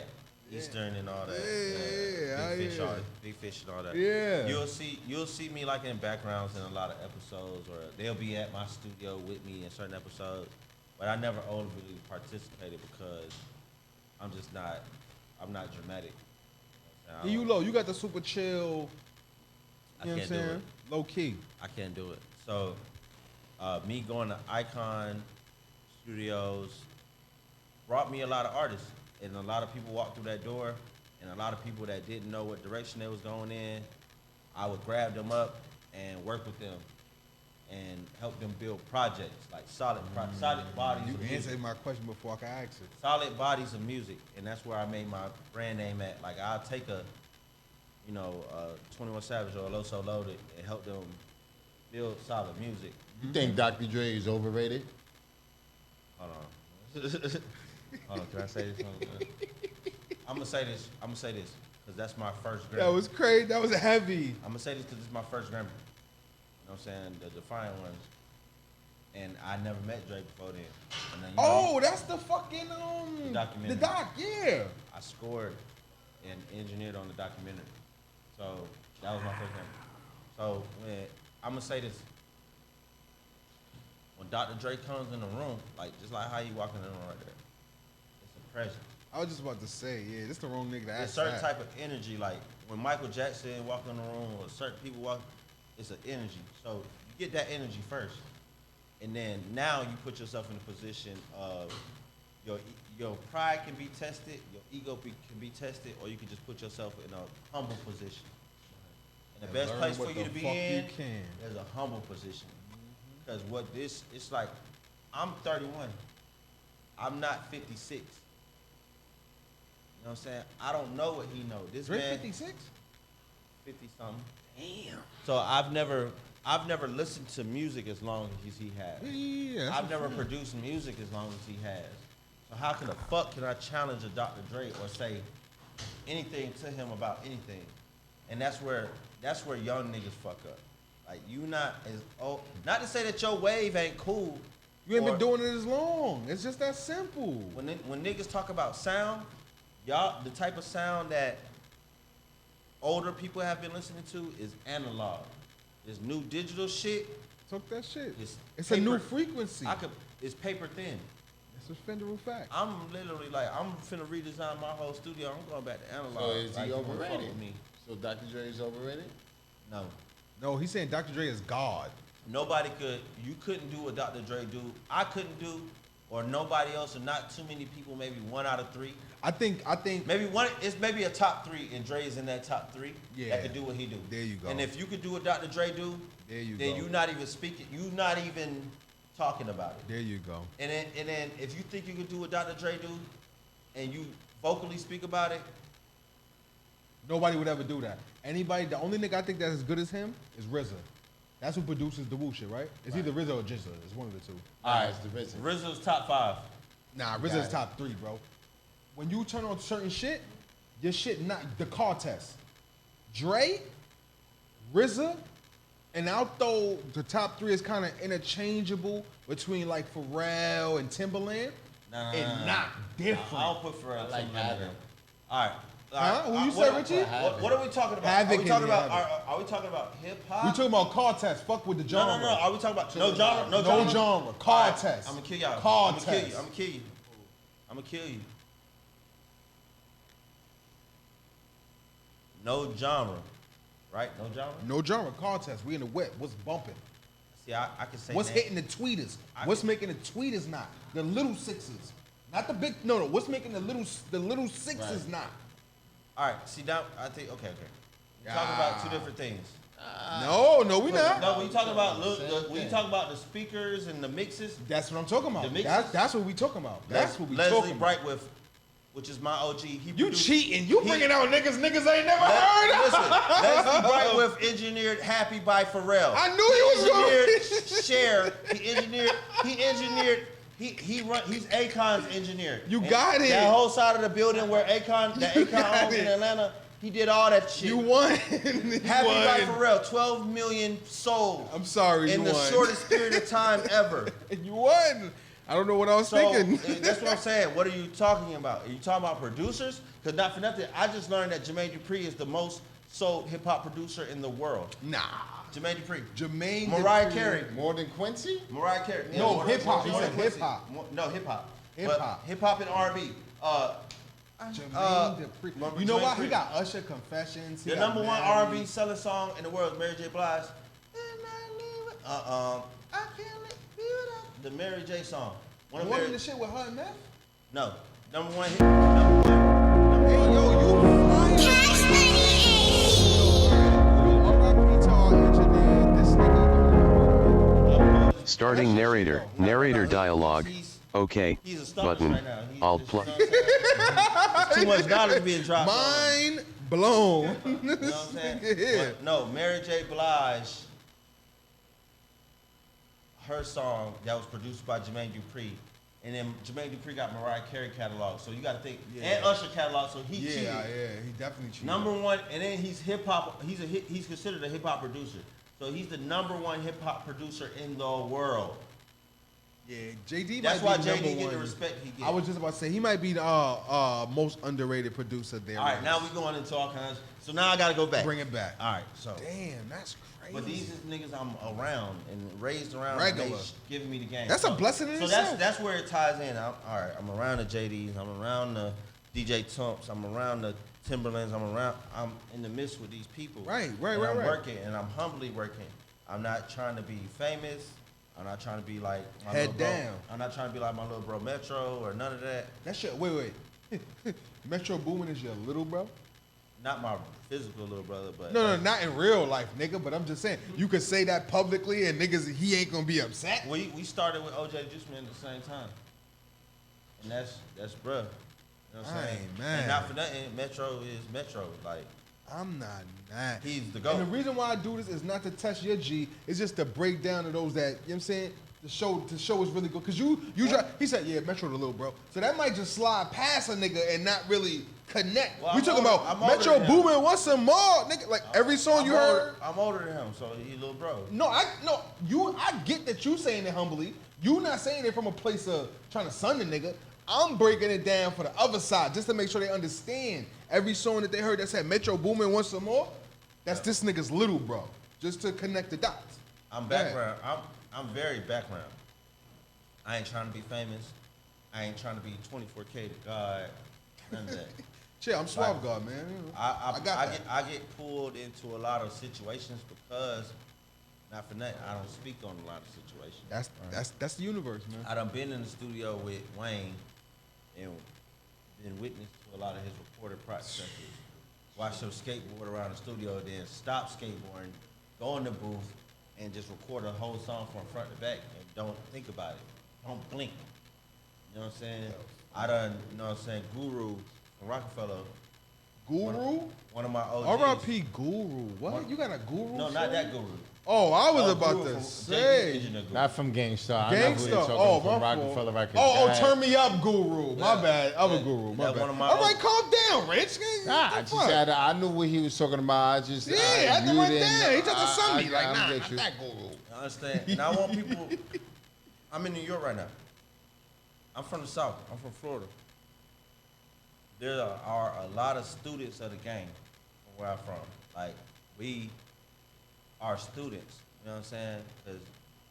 Eastern and all that. Yeah. Big Fish and all that. Yeah. You'll see me like in backgrounds in a lot of episodes, or they'll be at my studio with me in certain episodes. But I never overly participated because I'm not dramatic. Yeah, you low. You got the super chill. I You know what I'm can't do saying? it. Low key. I can't do it. So me going to Icon Studios brought me a lot of artists. And a lot of people walked through that door, and a lot of people that didn't know what direction they was going in, I would grab them up and work with them and help them build projects, like solid bodies You of music. answered my question before I could ask it. Solid bodies of music, and that's where I made my brand name at. Like I'll take a 21 Savage or a Loso Loaded and help them build solid music. You think Dr. Dre is overrated? Hold on. Hold on, can I say this? I'm gonna say this, because that's my first Grammy. That was crazy. That was heavy. I'm gonna say this because it's my first Grammy. You know what I'm saying? The Defiant ones. And I never met Dre before then. And then, That's the fucking the documentary. The doc, yeah. I scored and engineered on the documentary. So that was my first Grammy. So I'm gonna say this. When Dr. Dre comes in the room, just like how you walk in the room right there, it's a presence. I was just about to say, yeah, this the wrong nigga to There's ask certain that. type of energy, like when Michael Jackson walk in the room or certain people walk, it's an energy. So you get that energy first. And then now you put yourself in a position of your pride can be tested, your ego can be tested, or you can just put yourself in a humble position. And the best learn place what for you the to be fuck in you can. is a humble position. Because it's like, I'm 31. I'm not 56. You know what I'm saying? I don't know what he knows. This Drake man 56? 50 something. Damn. So I've never listened to music as long as he has. Yeah. I've never produced music as long as he has. So how can the fuck can I challenge a Dr. Dre or say anything to him about anything? And that's where young niggas fuck up. Like you not as old. Not to say that your wave ain't cool. You ain't been doing it as long. It's just that simple. When niggas talk about sound, y'all the type of sound that older people have been listening to is analog. This new digital shit. Talk that shit. It's paper, a new frequency. It's paper thin. It's a federal fact. I'm literally like, I'm finna redesign my whole studio. I'm going back to analog. So is he you wanna fuck overrated? with me? So Dr. Dre is overrated? No. No, he's saying Dr. Dre is God. You couldn't do what Dr. Dre do. I couldn't do, or nobody else, or not too many people, maybe 1 out of 3. I think Maybe one, it's maybe a top 3, and Dre is in that top 3 Yeah. that could do what he do. There you go. And if you could do what Dr. Dre do, There you then go. you're not even speaking, you're not even talking about it. There you go. And then if you think you could do what Dr. Dre do, and you vocally speak about it, Nobody would ever do that. The only nigga I think that's as good as him is RZA. That's who produces the Wu shit, right? It's either RZA or Jizza. It's one of the two. All right, it's the visit. RZA's top 5. Nah, Got RZA's it. top 3, bro. When you turn on certain shit, your shit not the car test. Dre, RZA, and I'll throw the top 3 is kind of interchangeable between like Pharrell and Timbaland. And not different. I'll put Pharrell. I like Timbaland. Havoc. All right. Huh? Who you say, Richie? What are we talking about? Havoc Are we talking and about? Havoc. Are we talking about hip hop? We talking about car test. Fuck with the No, genre. no, no. Are we talking about no genre? No No genre. genre. Car All right, test. I'm gonna kill y'all. Car I'm gonna kill test. you. I'm gonna kill you. I'm gonna kill you. No genre. right? No genre. No genre contest. We in the whip. What's bumping? See, I can say What's names. hitting the tweeters? What's making the tweeters not? The little sixes. Not the big, no. What's making the little sixes not? All right, see now, I think, okay. We're talking about two different things. No, we not. No, when you talking about the speakers and the mixes, That's what I'm talking about. The mixes? That's what we talking about. That's what we Leslie talking about. Brightwith, which is my OG. You produced- cheating. You he- bringing out niggas ain't never heard of. Listen, Leslie Brightwith engineered "Happy" by Pharrell. I knew he was going. engineered Cher. He's Akon's engineer. You And got it. That whole side of the building where Akon got owns in it. Atlanta, he did all that shit. You won. Happy by Pharrell, 12 million sold. I'm sorry, in you the won. shortest period of time ever. You won. I don't know what I was So thinking. that's what I'm saying. What are you talking about? Are you talking about producers? Because not for nothing, I just learned that Jermaine Dupri is the most sold hip hop producer in the world. Nah. Jermaine Dupri. Jermaine Mariah Dupri. Carey. More than Quincy? Mariah Carey. No, more hip hop. than He said Quincy. hip hop. No, hip hop. Hip-hop. Hip hop and R&B. Jermaine Dupri. You know Jermaine what? He Dupri. got Usher Confessions. He The got number one Mary. R&B selling song in the world is Mary J. Blige. I can't live without the Mary J. song. One of Wasn't Mary- the shit with her and Meth? No, number one hit. Number one. Hey, yo, you flying. R.I.P. to our engineer. This nigga. Starting narrator. Narrator dialogue. Okay. He's a star Button. right now. I'll There's play. too much knowledge being dropped. Mind blown. You know what I'm saying? Yeah. But no, Mary J. Blige, her song that was produced by Jermaine Dupri, and then Jermaine Dupri got Mariah Carey catalog, so you got to think, and Usher catalog, so he cheated. Yeah, he definitely cheated. Number one, and then he's hip hop. He's considered a hip hop producer, so he's the number one hip hop producer in the world. Yeah, JD. That's might why be JD number get one. the respect he gets. I was just about to say he might be the most underrated producer there. All right, is. now we going into all kinds. So now I got to go back. Bring it back. All right, so. Damn, that's crazy. But these is niggas I'm around and raised around. Regular. And they giving me the game. That's a blessing in so itself. that's where it ties in. All right, I'm around the JDs. I'm around the DJ Tumps. I'm around the Timberlands. I'm in the midst with these people. Right. And I'm working, and I'm humbly working. I'm not trying to be famous. I'm not trying to be like my Head little bro. down. I'm not trying to be like my little bro Metro or none of that. That shit. Wait. Metro Boomin is your little bro? Not my physical little brother, but No, not in real life, nigga. But I'm just saying, you could say that publicly, and niggas, he ain't gonna be upset. We started with OJ Juiceman at the same time, and that's bruh. You know what I'm saying? Aye, man. And not for nothing, Metro is Metro. Like I'm not mad. he's the GOAT. And the reason why I do this is not to test your G. It's just to break down to those that, you know what I'm saying? The show is really good. Cause you he said, yeah, Metro the little bro. So that might just slide past a nigga and not really connect. Well, we I'm talking older- about I'm older Metro than him. Boomin want some more, nigga. Like every song you heard. I'm older than him, so he little bro. I get that you saying it humbly. You not saying it from a place of trying to sun the nigga. I'm breaking it down for the other side just to make sure they understand every song that they heard that said Metro Boomin want some more. That's this nigga's little bro. Just to connect the dots. I'm Go ahead. background. I'm very background. I ain't trying to be famous. I ain't trying to be 24K to God. None of that. Chill, I'm Suave God, man. You know, I got that. I get pulled into a lot of situations because, not for nothing, I don't speak on a lot of situations. That's the universe, man. I done been in the studio with Wayne and been witness to a lot of his recorded processes. Watch him skateboard around the studio, then stop skateboarding, go in the booth, and just record a whole song from front to back and don't think about it. Don't blink. You know what I'm saying? I done, you know what I'm saying, Guru from Rockefeller. Guru? One of my OGs. R.I.P. Guru. What? You got a Guru? No, song? not that Guru. Oh, I was Oh, about Guru to from say. JD Engineer Guru. Not from Gangstar. I know who Gangsta. you're talking Oh, from my Rockefeller fault. Records. Oh, That- turn me up, Guru. My Yeah. bad. Other Yeah. Guru. My Yeah, bad. one of my All right, old- calm down, Rich. Nah, I What the just fuck? had I knew what he was talking about. I just Yeah, I had to you write didn't- down. He tried to sum me like, I nah, get not you. that Guru. I understand. And I want people. I'm in New York right now. I'm from the South. I'm from Florida. There are a lot of students of the game from where I'm from. Like, we are students. You know what I'm saying? Because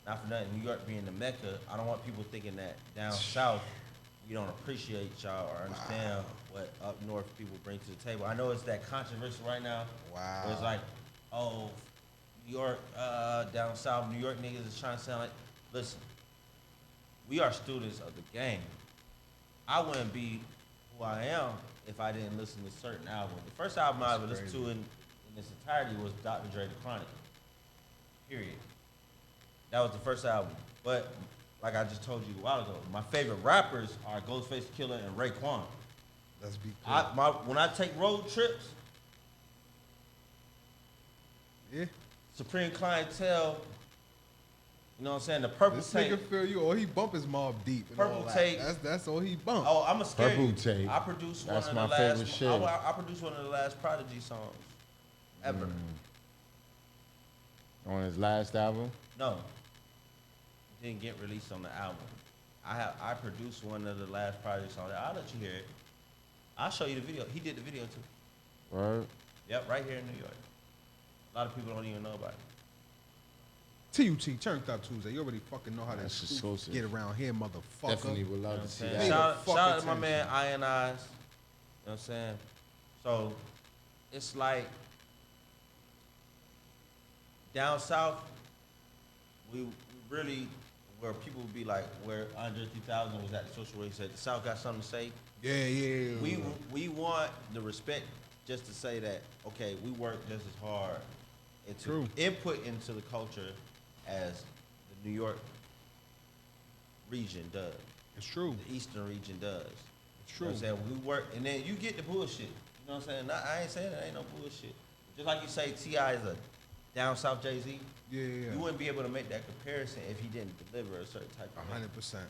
not for nothing, New York being the Mecca, I don't want people thinking that down south we don't appreciate y'all or understand what up north people bring to the table. I know it's that controversial right now. Wow. Where it's like, oh, New York, down south, New York niggas is trying to sound like, listen, we are students of the game. I wouldn't be who I am if I didn't listen to certain albums. The first album I ever listened to in its entirety was Dr. Dre, The Chronic. Period. That was the first album. But like I just told you a while ago, my favorite rappers are Ghostface Killer and Raekwon. Let's be clear. When I take road trips, Yeah. Supreme Clientele, you know what I'm saying? The Purple This Tape. nigga feel you. All he bump is Mob Deep. And Purple all that. Tape. That's all he bump. Oh, I'm a scary. Purple Tape. I produced That's one my of the favorite last. shit. I produced one of the last Prodigy songs ever. On his last album. No, it didn't get released on the album. I produced one of the last Prodigy songs. I'll let you hear it. I'll show you the video. He did the video too. Right. Yep, right here in New York. A lot of people don't even know about it. TUT, Turned Up Tuesday. You already fucking know how That's to exclusive. get around here, motherfucker. Definitely would love to see Yeah. that. Pay the Shout fuck out to my attention. man Ionize. You know what I'm saying? So it's like down south, we really where people would be like where Andre 3000 was at the social where he said the South got something to say. Yeah. We want the respect just to say that okay, we work just as hard and to True. input into the culture as the New York region does. It's true. The Eastern region does. It's You know true. what I'm saying? We work, and then you get the bullshit. You know what I'm saying? I ain't saying that ain't no bullshit. Just like you say, T.I. is a down south Jay-Z. Yeah. You wouldn't be able to make that comparison if he didn't deliver a certain type of thing. 100%.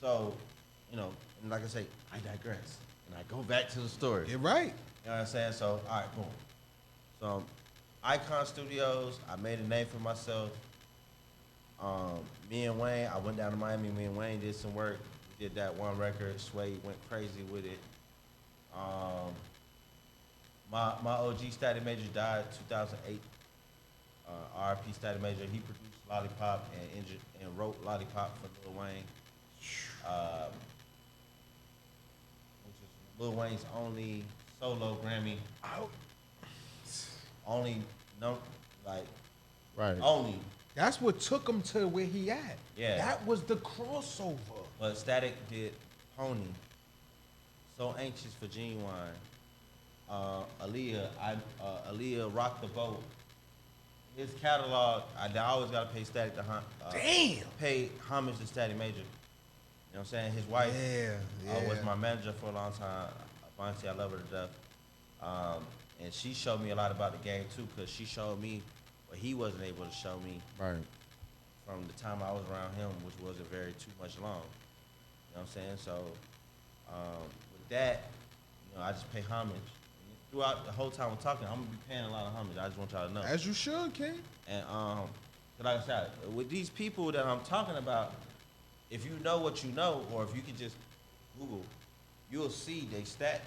So, you know, and like I say, I digress. And I go back to the story. You're right. You know what I'm saying? So, all right, boom. So, Icon Studios, I made a name for myself. Me and Wayne, I went down to Miami. Me and Wayne did some work. We did that one record. Sway went crazy with it. My OG Static Major died 2008. RP Static Major, he produced Lollipop and wrote Lollipop for Lil Wayne. Which is Lil Wayne's only solo Grammy. Only, no, like, Right. only. That's what took him to where he at. Yeah. That was the crossover. But Static did Pony, So Anxious for Genuine, Aaliyah Rock the Boat. His catalog, I always gotta pay Static to pay homage to Static Major. You know what I'm saying? His wife was my manager for a long time. Bonsi, I love her to death. And she showed me a lot about the game too, because she showed me what he wasn't able to show me Right. from the time I was around him, which wasn't very too much long. You know what I'm saying? So with that, you know, I just pay homage. And throughout the whole time we're talking, I'm gonna be paying a lot of homage. I just want y'all to know. As you should, King. And like I said, with these people that I'm talking about, if you know what you know, or if you could just Google, you'll see their stats.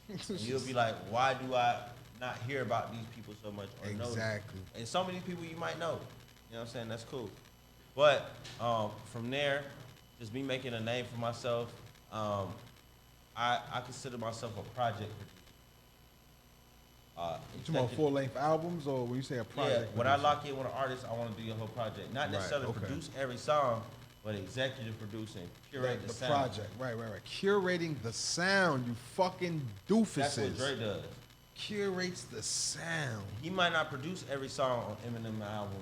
And you'll be like, why do I not hear about these people so much or know them? Exactly. And some of these people you might know. You know what I'm saying? That's cool. But from there, just me making a name for myself, I consider myself a project producer. You talking about full-length albums, or when you say a project? Yeah, when I lock in with an artist, I want to do a whole project. Not necessarily produce every song, but executive producing, curate the sound. Project, right. Curating the sound, you fucking doofuses. That's what Dre does. Curates the sound. He might not produce every song on Eminem album,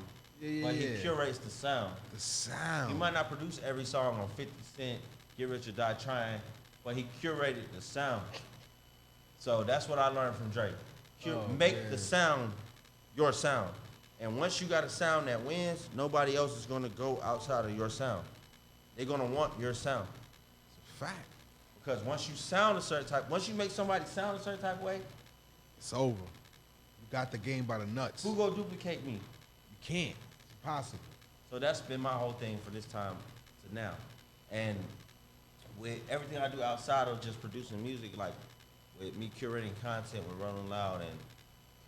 but he curates the sound. The sound. He might not produce every song on 50 Cent, Get Rich or Die Trying, but he curated the sound. So that's what I learned from Dre. Make the sound your sound. And once you got a sound that wins, nobody else is gonna go outside of your sound. They're gonna want your sound. It's a fact. Because once you sound a certain type, once you make somebody sound a certain type of way, It's over. You got the game by the nuts. who gonna duplicate me? You can't. It's impossible. So that's been my whole thing for this time to now. And with everything I do outside of just producing music, like with me curating content with Rolling Loud and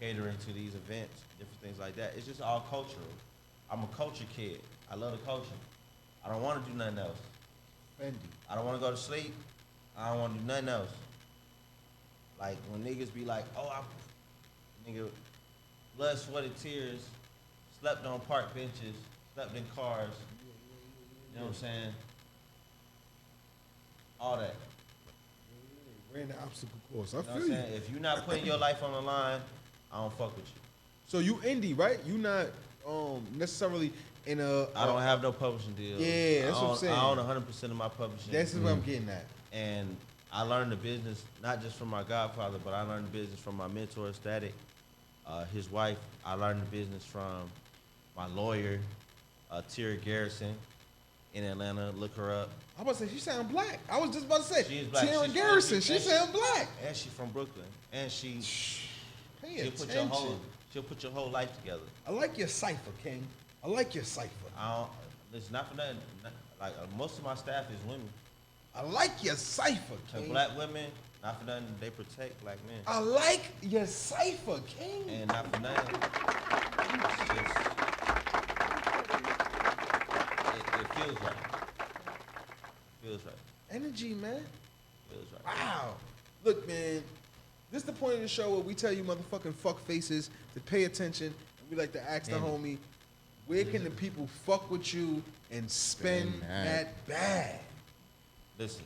catering to these events, different things like that, it's just all cultural. I'm a culture kid. I love the culture. I don't want to do nothing else. Fendi. I don't want to go to sleep. I don't want to do nothing else. Like when niggas be like, oh, nigga, blood, sweat, and tears, slept on park benches, slept in cars. You know what I'm saying? All that. Ran the obstacle course. I You know what feel I'm you. saying? If you're not putting your life on the line, I don't fuck with you. So you indie, right? You not necessarily in a. I don't have no publishing deal. Yeah, that's what I'm saying. I own 100% of my publishing. That's what I'm getting at. And I learned the business not just from my godfather, but I learned the business from my mentor, Static, his wife. I learned the business from my lawyer, Tira Garrison, in Atlanta. Look her up. I was about to say she sound black. I was just about to say She is black. Tara She's Garrison. from- She sound black. And she's from Brooklyn. And Pay she'll put your attention. she'll put your whole life together. I like your cipher, King. I like your cipher. I don't. It's not for nothing. Like most of my staff is women. I like your cipher, And King. black women, not for nothing, they protect black men. I like your cipher, King. And not for nothing, it's just, it feels right. Feels right. Energy, man. Feels right. Wow. Look, man. This is the point of the show where we tell you motherfucking fuck faces to pay attention. And we like to ask the homie, where can the people fuck with you and spend Spend that bag? Listen,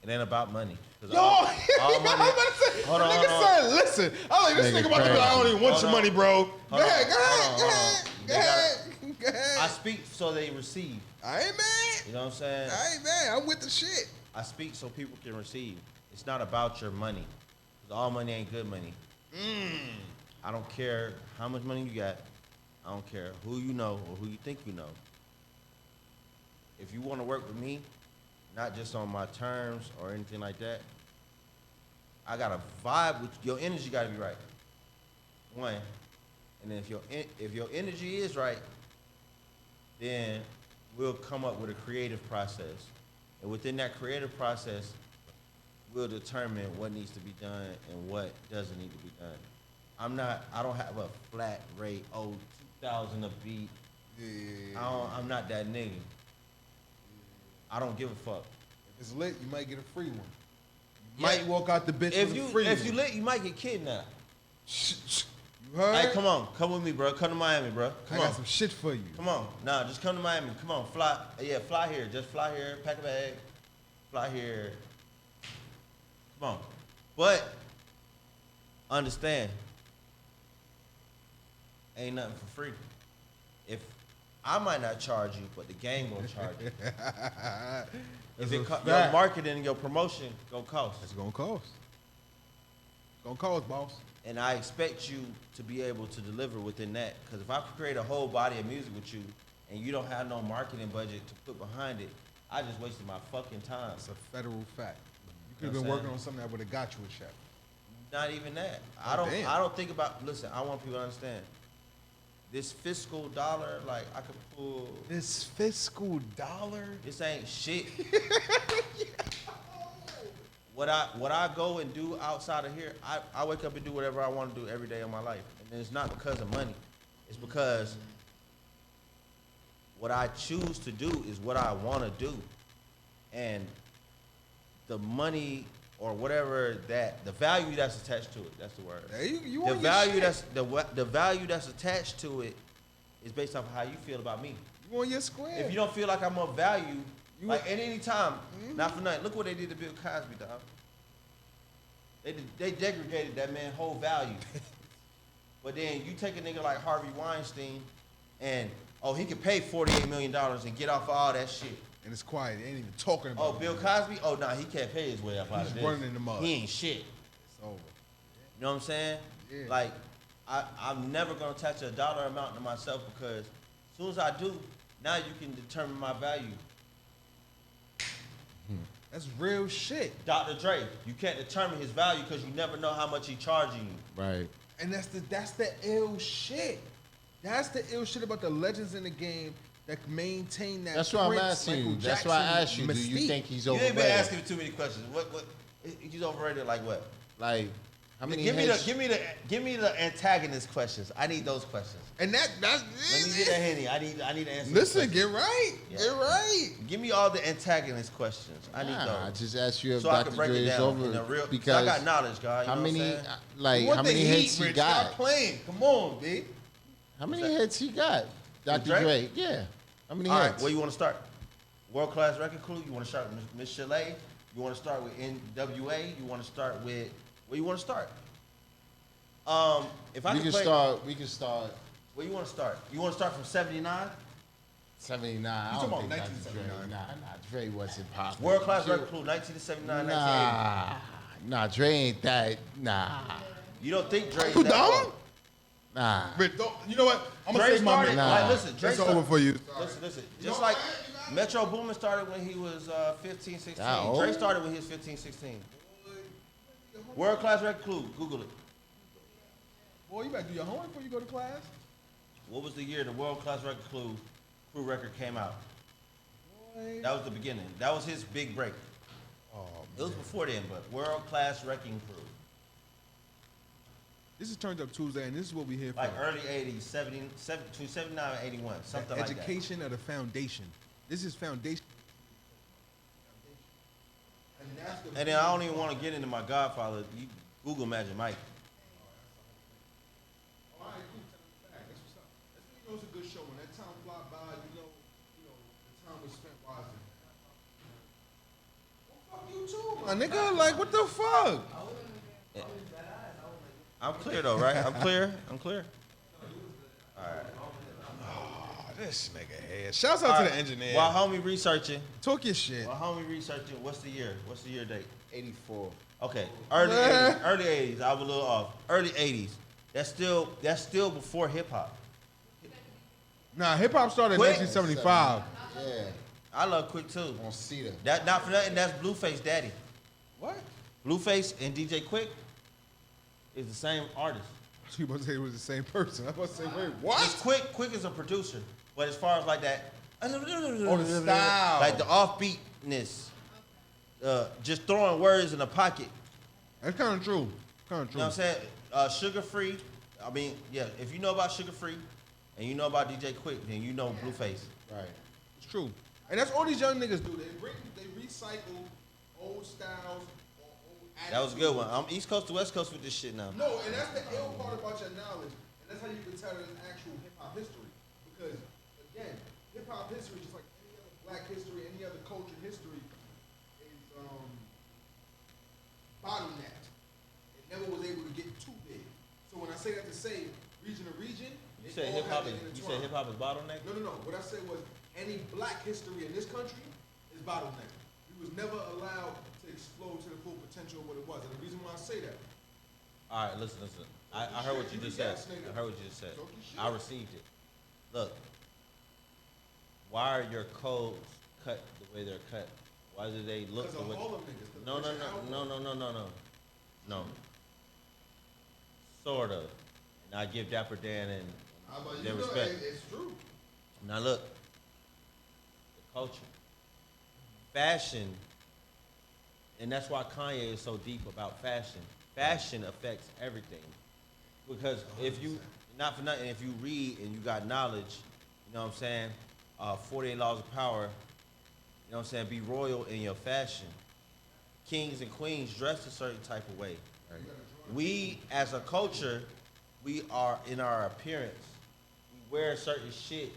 it ain't about money. 'Cause Yo, all I'm money- about to say, Hold on, nigga hold on. said, listen. I like this Nigga nigga about to be like, I don't even want Hold your on. money, bro. Go Hold on, ahead, go hold ahead, on, go hold ahead, on. go ahead, go ahead. I speak so they receive. I ain't mad. You know what I'm saying? I ain't mad. I'm with the shit. I speak so people can receive. It's not about your money. 'Cause all money ain't good money. I don't care how much money you got. I don't care who you know or who you think you know. If you want to work with me, not just on my terms or anything like that, I got to vibe with your energy. Got to be right. One, and then if your energy is right, then we'll come up with a creative process, and within that creative process, we'll determine what needs to be done and what doesn't need to be done. I don't have a flat rate, 2,000 a beat. I'm not that nigga. I don't give a fuck. If it's lit, you might get a free one. You might walk out the bitch If with you a free if you one. lit, you might get kidnapped. You heard? Hey, come on, come with me, bro. Come to Miami, bro. I Come got on, some shit for you. come on. Nah, just come to Miami. Come on, fly. Yeah, fly here. Just fly here. Pack a bag. Fly here. Come on, but understand, ain't nothing for free. If I might not charge you, but the game gonna charge you. If it your marketing and your promotion gonna cost. It's gonna cost. It's gonna cost, boss. And I expect you to be able to deliver within that. Because if I create a whole body of music with you and you don't have no marketing budget to put behind it, I just wasted my fucking time. It's a federal fact. You could You have know been what I'm working saying? on something that would have got you a check. Not even that. Oh, damn. I don't think about, listen, I want people to understand. This fiscal dollar, like I could pull, This fiscal dollar. this ain't shit. What I go and do outside of here, I wake up and do whatever I want to do every day of my life. And it's not because of money. It's because what I choose to do is what I want to do. And the money or whatever the value that's attached to it, that's the word. Hey, you The on value your shit. the value that's attached to it is based off of how you feel about me. You on your square. If you don't feel like I'm of value, You- like at any time, not for nothing. Look what they did to Bill Cosby, dog. They degraded that man's whole value. But then you take a nigga like Harvey Weinstein, and he could pay $48 million and get off all that shit. and it's quiet. They ain't even talking about Oh, Bill Cosby? Oh, nah, he can't pay his way up out He's of this. running in the mud. He ain't shit. It's over. You know what I'm saying? Yeah. Like, I'm never gonna attach a dollar amount to myself because as soon as I do, now you can determine my value. That's real shit. Dr. Dre, you can't determine his value because you never know how much he charging you. Right. And that's the ill shit. That's the ill shit about the legends in the game that maintain that. That's why I'm Prince, asking you. Michael That's why I Jackson asked you. Do you mystique. think he's You ain't overrated? been asking me too many questions. What? He's overrated like what? Like, How many Give heads? me the antagonist questions. I need those questions. And that's Let me get a Henny. I need to answer. Listen, the get right. Yeah. Get right. Give me all the antagonist questions. I need I those. just asked you if So I can Dr. break Dre it is down over in a real. because I got knowledge, guy. how You know many, What I'm saying? like, Want how the many heat, hits he Rich. got? Stop playing. Come on, B. How many hits he got? Dr. Dre? Dre, yeah. How many All right, hits? where you want to start? World Class Record Crew. You want to start with Miss Chalet? You want to start with NWA? You want to start with where you want to start? If I we can can play, we can start where you want to start? You want to start from '79? 79. I talking don't about think Dr. Dre. 1979. Nah, Dre wasn't popular. World Class Record Crew, 1979, 1980. Nah, Dre ain't that. Nah, You don't think Dre? You dumb? nah. Rich, don't. You know what? I'm gonna Dre say my started. man. Nah. Like, listen, Dre It's started, over for you. Listen. Just like Metro Boomin started when he was 15, 16. That old? Dre started when he was 15, 16. World Class Record Crew. Google it. Boy, you better do your homework before you go to class. What was the year the World Class Record Crew record came out? Boy. That was the beginning. That was his big break. Oh, It was before then, but World Class Wrecking Crew. this is Turned Up Tuesday, and this is what we here for. Like early 80s, between 79 and 81, something like that. Education of the foundation. This is foundation. And then I don't even want to get into my Godfather. You Google Magic Mike. All right, cool. That's what's up. That's when you know it's a good show. When that time fly by, you know, the time was spent wisely. Well, fuck you too, my nigga. Like, what the fuck? I'm clear though, right? I'm clear. Oh, this nigga head. Shouts out to the engineer. While homie researching, Talk your shit. what's the year? What's the year date? 84. Okay, early 80s. Early 80s. I was a little off. Early 80s. That's still before hip hop. Nah, hip hop started in Quick. 1975. Yeah, I love Quick too. on Cedar. That not for nothing. That's Blueface Daddy. What? Blueface and DJ Quick is the same artist. You about to say it was the same person. I was about to say, wait, Just what? Quick is a producer, but as far as like that, Oh, the style. like the offbeatness, just throwing words in a pocket. That's kind of true. Kind of You true. know what I'm saying? Sugar Free. I mean, yeah. If you know about Sugar Free, and you know about DJ Quick, then you know Blueface. Right. It's true. And that's all these young niggas do. They recycle old styles. Or old That was a good one. attitudes. I'm East Coast to West Coast with this shit now. No, and that's the ill part about your knowledge. And that's how you can tell there's actual hip hop history. Because, again, hip hop history, just like any other black history, any other culture history, is bottlenecked. It never was able to get too big. So when I say that to say region to region, You they said all hip hop have is. to You intertwine. said hip hop is bottleneck. No. What I said was any black history in this country is bottlenecked. We was never allowed to explode to the full potential of what it was. And the reason why I say that, All right, listen. I heard what you just said. I heard what you just said. Talk your shit. I received it. Look, why are your codes cut the way they're cut? Why do they look because the of way? all them niggas. 'cause No. Sort of. And I give Dapper Dan and How about their you know, respect. it's true. Now look, the culture, fashion, and that's why Kanye is so deep about fashion. Fashion affects everything, because if you, not for nothing, if you read and you got knowledge, you know what I'm saying, 48 Laws of Power, you know what I'm saying, be royal in your fashion. Kings and queens dress a certain type of way. We, as a culture, we are in our appearance. We wear certain shit.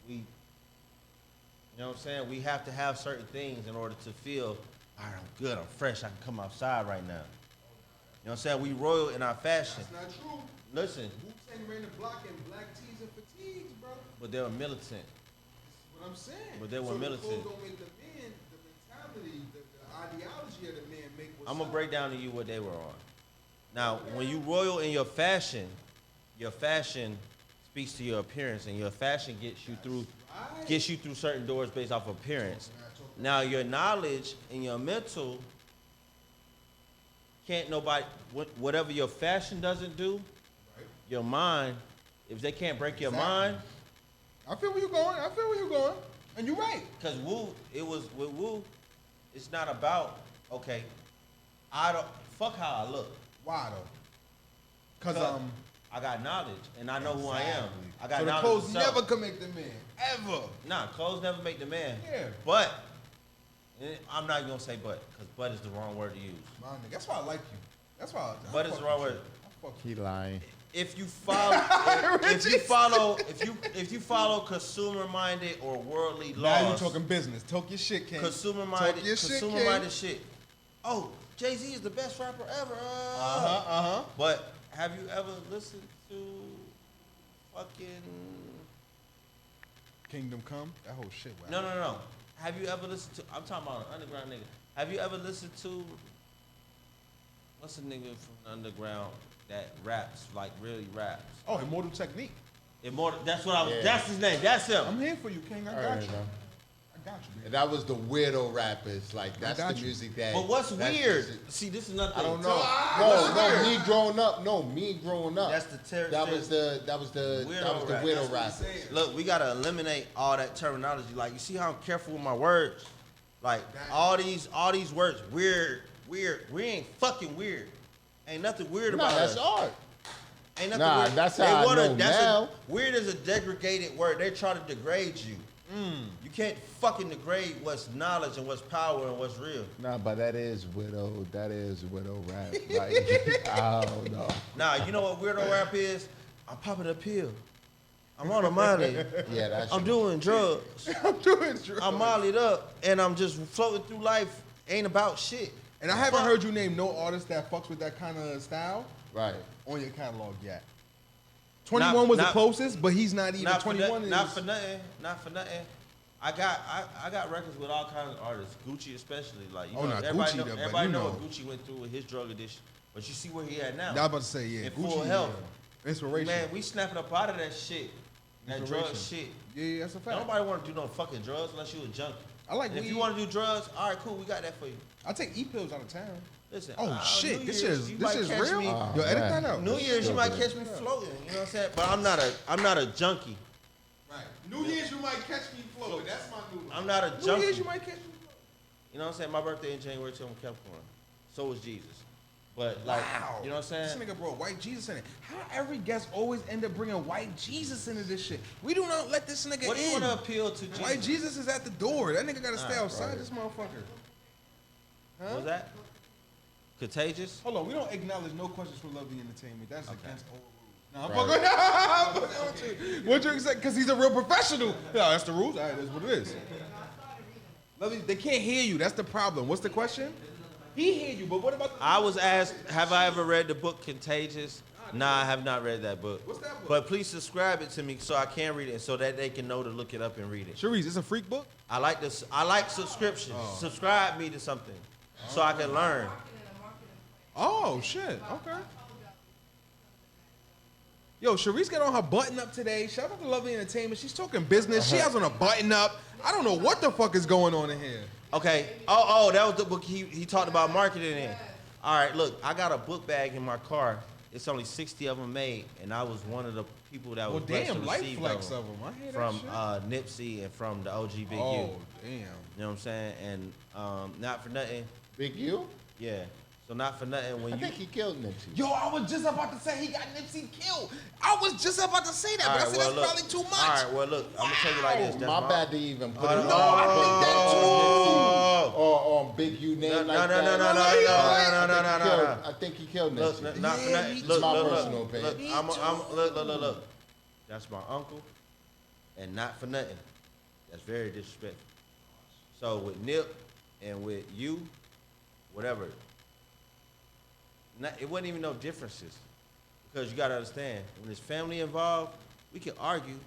You know what I'm saying? We have to have certain things in order to feel, all right, I'm good, I'm fresh, I can come outside right now. You know what I'm saying? We royal in our fashion. That's not true. Listen, Wu-Tang ran the block in black tees and fatigues, bro. but they were militant. That's what I'm saying. But they were so militant. The clothes don't make the man, the mentality, the ideology of the man make what's I'm gonna up. break down to you what they were on. Now, when you royal in your fashion speaks to your appearance, and your fashion gets you through certain doors based off of appearance. Now, your knowledge and your mental can't nobody, whatever your fashion doesn't do, your mind, if they can't break your mind, I feel where you're going. And you're right. because with Wu, it's not about, okay, Fuck how I look. Why though? Cause I got knowledge and I know who I am. I got so the knowledge. clothes of self. never can make the man. Ever. Nah, clothes never make the man. Yeah. But I'm not gonna say but, because but is the wrong word to use. My nigga. That's why I like you. That's why But is the wrong word. He lying. If you follow if you follow consumer minded or worldly laws. Now you talking business. Talk your shit, King. Consumer minded shit. Oh, Jay-Z is the best rapper ever. But have you ever listened to fucking Kingdom Come? That whole shit. Wow. No. Have you ever listened to? I'm talking about an underground nigga. Have you ever listened to? What's a nigga from the underground that raps, like really raps? Oh, Immortal Technique. Immortal. That's what I was. Yeah. That's his name. That's him. I'm here for you, King. I got you. I got you, man. And that was the weirdo rappers. Like that's the music that. But what's weird? See, this is nothing. I don't know. Me growing up. That's the terror. That was the weirdo rappers. Look, we gotta eliminate all that terminology. Like, you see how I'm careful with my words? Like all these words, weird. We ain't fucking weird. Ain't nothing weird about us. That's art. Ain't nothing weird. That's how I know now. Weird is a degraded word. They try to degrade you. You can't fucking degrade what's knowledge and what's power and what's real. Nah, but that is widow rap. Like, I don't know. Nah, you know what weirdo rap is? I'm popping a pill. I'm on a molly. Yeah, that's I'm doing drugs. I'm mollied up and I'm just floating through life. Ain't about shit. And I haven't heard you name no artist that fucks with that kind of style right on your catalog yet. 21 was the closest, but he's not even 21. Not for nothing. I got records with all kinds of artists, Gucci especially. Like, you know, everybody know what Gucci went through with his drug addiction, but you see where he at now. I was about to say, yeah, in Gucci, full health. Inspiration. Man, we snapping up out of that shit, that drug shit. Yeah, that's a fact. Nobody want to do no fucking drugs unless you a junkie. I like and weed. If you want to do drugs, all right, cool, we got that for you. I take e-pills out of town. Listen. Oh shit, this is real. Yo, edit that out. New Year's, you might catch me floating. You know what I'm saying? But I'm not a junkie. Right. New Year's, you might catch me floating. That's my new one. I'm not a junkie. New Year's, you might catch me floating. You know what I'm saying? My birthday in January 2nd, I'm Capricorn. So was Jesus. But like, you know what I'm saying? This nigga brought white Jesus in it. How every guest always end up bringing white Jesus into this shit? We do not let this nigga in. What do you want to appeal to Jesus? White Jesus is at the door. That nigga gotta stay outside this motherfucker. Huh? What's that? Contagious? Hold on, we don't acknowledge no questions for Lovely Entertainment. That's against all rules. I'm fucking what you expect? Because he's a real professional. No, that's the rules. All right, that's what it is. Lovely, they can't hear you. That's the problem. What's the question? He hear you, but what about I was asked, have I ever read the book Contagious? Nah, I have not read that book. What's that book? But please subscribe it to me so I can read it and so that they can know to look it up and read it. Sharice, it's a freak book? I like this. I like subscriptions. Subscribe me to something so I can learn. Oh, shit. Okay. Yo, Sharice got on her button up today. Shout out to Lovely Entertainment. She's talking business. She has on a button up. I don't know what the fuck is going on in here. Okay. Oh, that was the book he talked about marketing in. All right, look, I got a book bag in my car. It's only 60 of them made, and I was one of the people that was blessed to receive flex of them. I hear from that shit. Nipsey and from the OG Big U. Oh, damn. You know what I'm saying? And not for nothing. Big U? Yeah. So not for nothing when I think he killed Nipsey. Yo, I was just about to say he got Nipsey killed. I was just about to say that, but I said that's probably too much. All right, well, look, I'm going to tell you like this. That's my bad to even put it on. No, I think that too. Or on Big U name like that. No. I think he killed Nipsey. Look, not for nothing. It's my personal opinion. Look. That's my uncle, and not for nothing. That's very disrespectful. So with Nip and with you, whatever, it wasn't even no differences. Because you got to understand, when there's family involved, we can argue,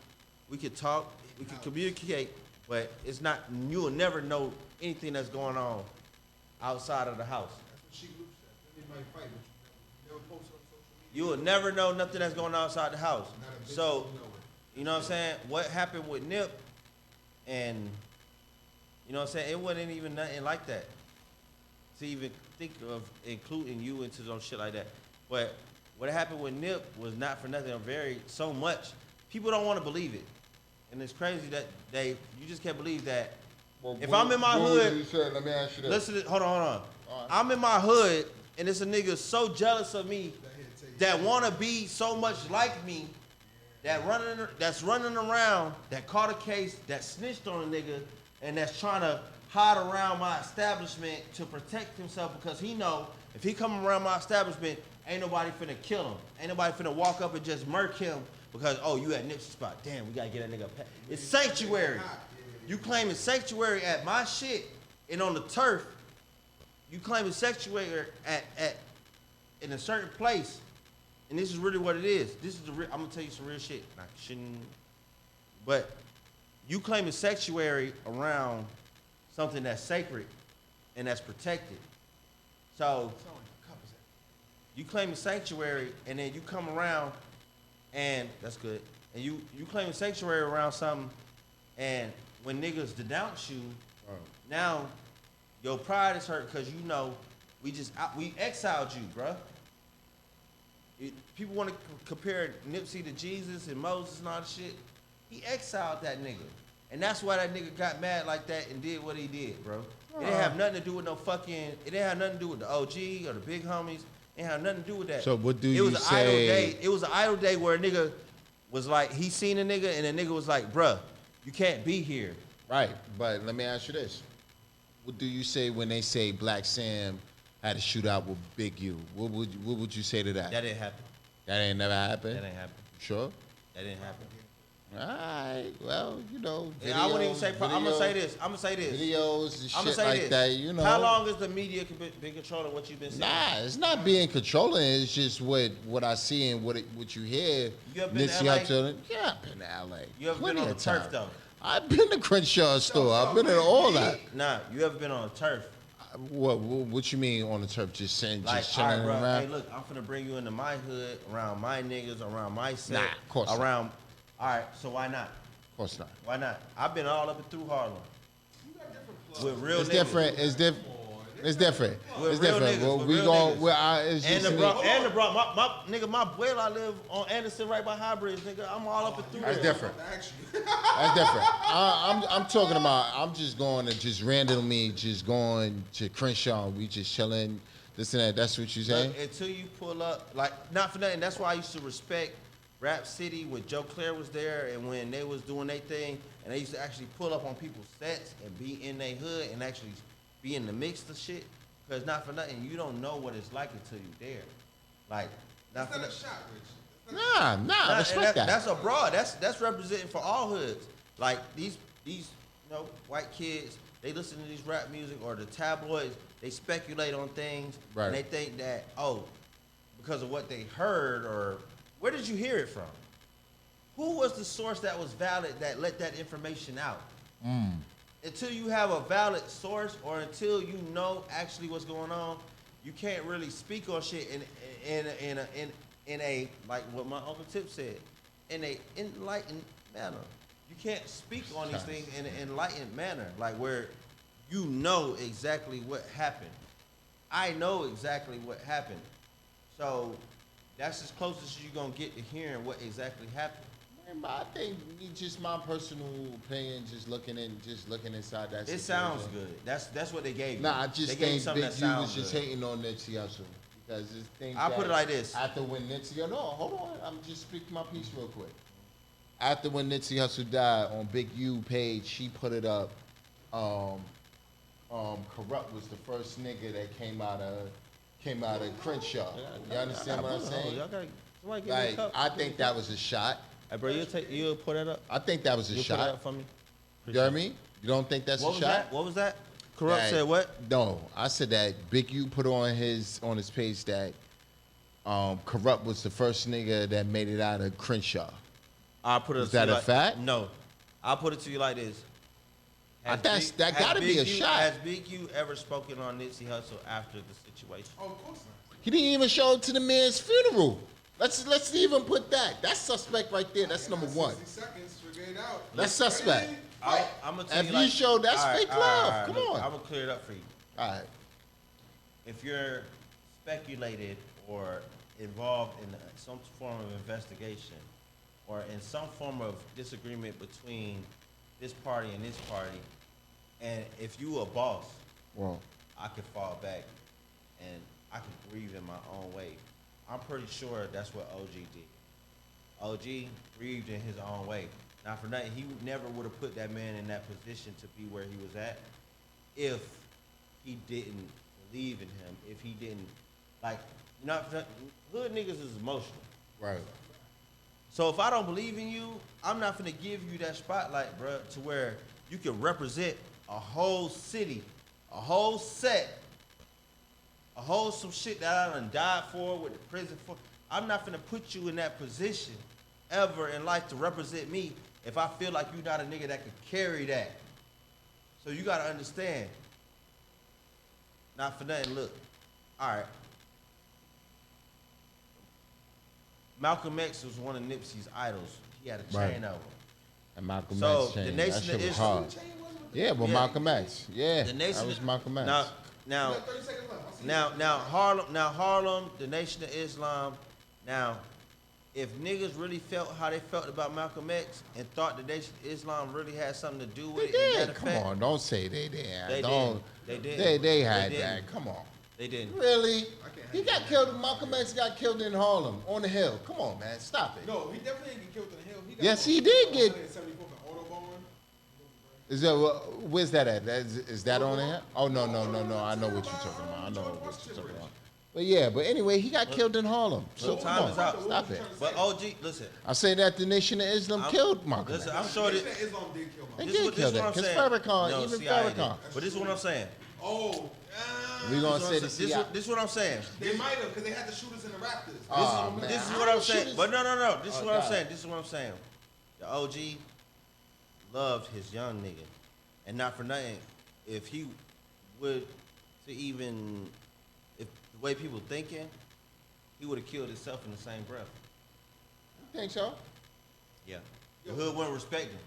we can talk, we can communicate, but it's not, you will never know anything that's going on outside of the house. You will never know nothing that's going on outside the house. So, you know what I'm saying? What happened with Nip, and, you know what I'm saying? It wasn't even nothing like that to even think of including you into some shit like that. But what happened with Nip was not for nothing. So much. People don't want to believe it. And it's crazy that you just can't believe that. Well, if I'm in my hood, let me ask you this. Listen, hold on. I'm in my hood and it's a nigga so jealous of me that wanna be so much like me, that's running around, that caught a case, that snitched on a nigga, and that's trying to hide around my establishment to protect himself because he know if he come around my establishment, ain't nobody finna kill him. Ain't nobody finna walk up and just murk him because, oh, you at Nipsey spot. Damn, we gotta get that nigga a It's sanctuary. You claiming sanctuary at my shit and on the turf. You claiming sanctuary at in a certain place. And this is really what it is. This is I'm gonna tell you some real shit. I shouldn't, but you claiming sanctuary around something that's sacred and that's protected. So you claiming sanctuary and then you come around and that's good. And you claiming sanctuary around something and when niggas denounce you, now your pride is hurt because you know we exiled you, bruh. People want to compare Nipsey to Jesus and Moses and all that shit. He exiled that nigga. And that's why that nigga got mad like that and did what he did, bro. It didn't have nothing to do with it didn't have nothing to do with the OG or the big homies. It had nothing to do with that. So what do it you was an say? Idle day. It was an idle day where a nigga was like, he seen a nigga and the nigga was like, bruh, you can't be here. Right, but let me ask you this. What do you say when they say Black Sam had a shootout with Big U? What would you say to that? That didn't happen. That ain't never happened? That didn't happen. Sure? That didn't happen. All right, well, you know, videos, I wouldn't even say, I'm going to say this. Videos and I'm shit say like this. that, you know. How long has the media been controlling what you've been saying? Nah, it's not being controlling. It's just what I see and what you hear. You ever been to LA? Yeah, I've been to LA. You ever Plenty been on the of turf, time. though? I've been to Crenshaw store. I've been to all that. Nah, you ever been on the turf? What you mean on the turf? Just saying, Like, just all chilling right, bro, around? hey, look, I'm finna bring you into my hood, around my niggas, around my set. Nah, of course not. Around, all right, so why not? Of course not. Why not? I've been all up and through Harlem. With real It's niggas. different. It's different. It's different. With It's real different. niggas, Well, with we real gon' niggas. it's And just the me. Bronx, my abuela live on Anderson right by High Bridge, nigga. I'm all up and through That's there. different. That's different. I'm talking about. I'm just going to just randomly just going to Crenshaw. We just chilling. This and that. That's what you saying? Look, until you pull up, like, not for nothing. That's why I used to respect Rap City when Joe Claire was there and when they was doing their thing, and they used to actually pull up on people's sets and be in their hood and actually be in the mix of shit. Because not for nothing, you don't know what it's like until you there. Like, not for nothing. Nah. Respect that. That's abroad. That's representing for all hoods. Like these white kids, they listen to these rap music or the tabloids. They speculate on things, Right. and they think that because of what they heard or where did you hear it from? Who was the source that was valid that let that information out? Until you have a valid source or until you know actually what's going on, you can't really speak on shit in a like what my Uncle Tip said, in a enlightened manner. You can't speak on these things in an enlightened manner, like where you know exactly what happened. I know exactly what happened. So that's as close as you're gonna get to hearing what exactly happened. But I think just my personal opinion, just looking inside that. It sounds good. That's what they gave you. Nah, I just they gave you think something Big that U sounds was just good. hating on Nipsey Hussle because this thing. I'll put it like this. After when Nipsey, no, hold on, I'm just speaking my piece real quick. After when Nipsey Hussle died, on Big U page, she put it up. Corrupt was the first nigga that came out of Crenshaw. You understand what I'm saying? Y'all gotta, somebody give me a Like, cup. I think that was a shot. Hey, bro, you'll put that up. I think that was a You'll put that shot. up for me. You know what I mean? You don't think that's What a was shot? that? What was that? Corrupt That- said what? No, I said that Big U put on his page that Corrupt was the first nigga that made it out of Crenshaw. I'll put it. Is to you that a like, fact? No, I'll put it to you like this. Has That gotta be a shot. Has Big U ever spoken on Nipsey Hussle after the situation? Oh, of course not. He didn't even show up to the man's funeral. Let's even put that. That's suspect right there. That's number one. 60 seconds, figure it out. That's suspect. I'm gonna tell If you you like, show that's fake love. Come on. I'm gonna clear it up for you. All right. If you're speculated or involved in some form of investigation or in some form of disagreement between this party and this party, and if you a boss, Well, I could fall back and I can grieve in my own way. I'm pretty sure that's what OG did. OG grieved in his own way. Not for nothing, he never would have put that man in that position to be where he was at if he didn't believe in him, if he didn't, like, hood niggas is emotional. Right. So if I don't believe in you, I'm not finna give you that spotlight, bro, to where you can represent a whole city, a whole set, a whole some shit that I done died for, with the prison for. I'm not finna put you in that position ever in life to represent me if I feel like you're not a nigga that could carry that. So you gotta understand. Not for nothing, look. All right. Malcolm X was one of Nipsey's idols. He had a chain over. And Malcolm So, X the chain. Nation That shit of was Islam- hard. Yeah, but Yeah. Malcolm X. Yeah, The Nation that was of- Malcolm X. Now, Harlem, the Nation of Islam. Now, if niggas really felt how they felt about Malcolm X and thought the Nation of Islam really had something to do with They it, in did. that Come effect, on, don't say they did. They Don't. did. They did. They had They that. didn't. Come on. They didn't. Really? He got killed. Malcolm X got killed in Harlem on the hill. Come on, man. Stop it. No, he definitely didn't get killed in the hill. He got Yes, killed he did get- 174 for Autobahn. Is that where's that at? Is that on there? Oh no. I know what you're talking about. I know what you're talking about. But yeah, but anyway, he got killed in Harlem. So Look, come time on, is out. stop it. But OG, listen. I say that the Nation of Islam killed Malcolm X. Listen, I'm sure that. Islam did kill They Malcolm. did kill what I'm that. Because saying. Farrakhan, No, even CIA did. Farrakhan. But this is what I'm saying. Oh, We gonna This say is the what- CIA. this is what I'm saying. they might have because they had the shooters in the Raptors. Oh, man. This is How what I'm the saying. shooters- But no. This is Oh, what I'm God. saying. This is what I'm saying. The OG loved his young nigga. And not for nothing, if he would to even, if the way people thinking, he would have killed himself in the same breath. You think so? Yeah. The hood wouldn't respect him.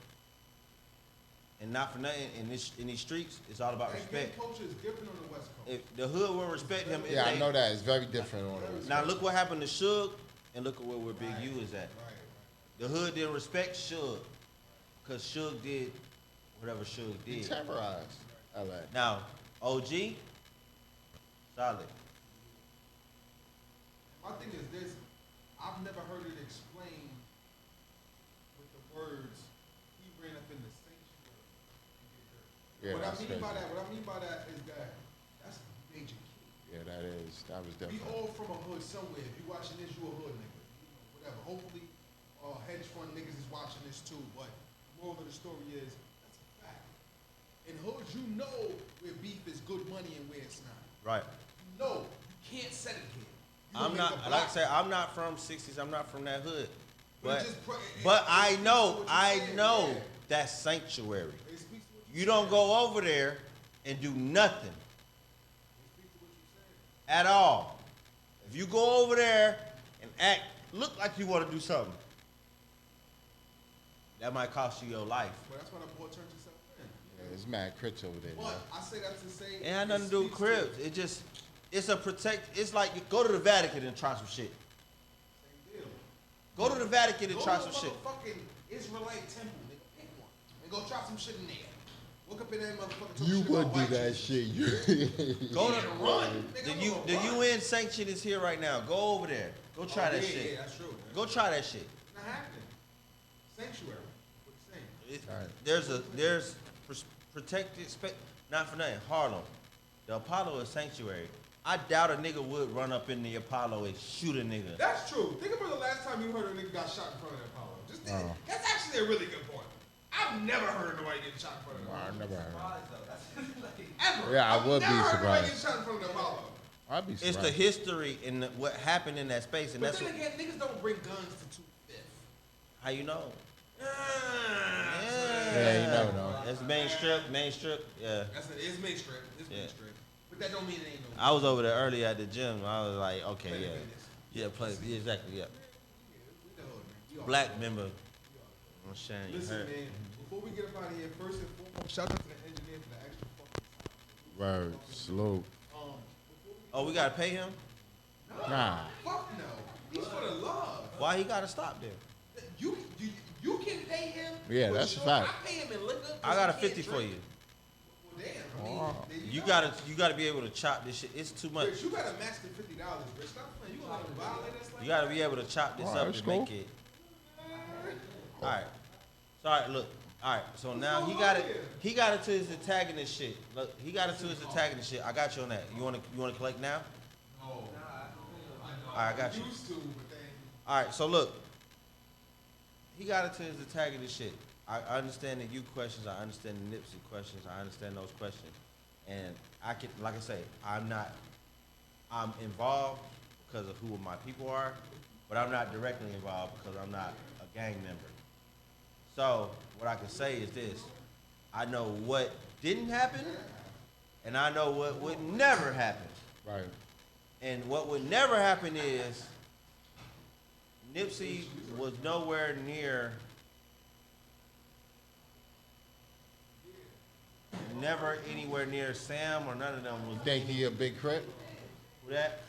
And not for nothing, in these streets, it's all about Gang respect. culture is different on the West Coast. If the hood wouldn't respect him, if Yeah, I they- know that. It's very different on the West Now Coast. look what happened to Suge, and look at where Big U is at. Right. The hood didn't respect Suge, cause Suge did whatever Suge He did. terrorized LA. Now, OG, solid. My thing is this: I've never heard it explained with the words "he ran up in the sanctuary." Yeah, What I that's mean crazy. by that, is that that's a major key. Yeah, that was We different. all from a hood somewhere. If you watching this, you a hood nigga. You know, whatever. Hopefully, hedge fund niggas is watching this too. But the moral of the story is that's a fact. In hoods, you know where beef is good money and where it's not. Right. You know you can't set it here. You I'm gonna make not, a like I block. said, I'm not from 60s. I'm not from that hood. But it But, just pro- but it I speaks to know, what you're I saying, know yeah. that's sanctuary. It speaks to what you're You don't saying. go over there and do nothing It speaks to what you're saying. at all. If you go over there and look like you want to do something, that might cost you your life. But that's why the boy turned yourself in. Yeah, it's mad Crits over there. But I say that to say It had nothing to do with cribs. It just, it's a protect. It's like you go to the Vatican and try some shit. Same deal. Go to the Vatican and Go try to some a shit. motherfucking Israelite temple, nigga. Pick one. And go try some shit in there. Look up in that motherfucker. talk You shit would about do white that Jesus. shit. Go Yeah, to run. Nigga, the I'm U, gonna the run. UN sanction is here right now. Go over there. Go try Oh, that yeah, shit. Yeah, that's true. Go try that shit. It's not happening. Sanctuary. What you saying? It- Right. there's protected space. Not for nothing. Harlem, the Apollo is sanctuary. I doubt a nigga would run up in the Apollo and shoot a nigga. That's true. Think about the last time you heard a nigga got shot in front of the Apollo. Just think. That's actually a really good point. I've never heard nobody get shot in front of the Apollo. I never heard. Ever. Yeah, I I've would be never heard nobody surprised. get shot in front of the Apollo. I'd be It's surprised. the history and what happened in that space, and But that's then what, again, niggas don't bring guns to 2/5. how you know. Yeah, you never know. That's main strip, yeah. It's mainstream. It's Yeah. mainstream. But that don't mean it ain't no. I was over there early at the gym. I was like, okay, Play the yeah. business. Yeah, play, yeah, exactly, yeah. We the hood, man. We all- Black member. I'm sharing your Listen, hurt. man. Before we get up out of here, first and foremost, shout out to the engineer for the extra fucking Word, salute. Oh, we gotta pay him? Nah. fuck no. He's for the love. Why he gotta stop there? You can pay him. Yeah, for that's a sure. fact. I pay him in liquor. 'cause I got a he can't 50 for drink. you. Well, damn. I mean, You gotta be able to chop this shit. It's too much. Rich, you gotta match the $50, Rich. Stop playing. You gonna let him violate us like You gotta be able to chop this up that's and cool. make it. All right. So all right, look. All right. So now he got it. He got it to his antagonist shit. Look, he got it to his antagonist shit. I got you on that. You wanna collect now? No. All right, I got you. Used to, but then. All right. So look. He got it to his antagonist shit. I understand the you questions. I understand the Nipsey questions. I understand those questions. And I can, like I say, I'm involved because of who my people are, but I'm not directly involved because I'm not a gang member. So what I can say is this: I know what didn't happen, and I know what would never happen. Right. And what would never happen is Nipsey was nowhere near. Never anywhere near Sam or none of them was. Think he a big crip? Who that?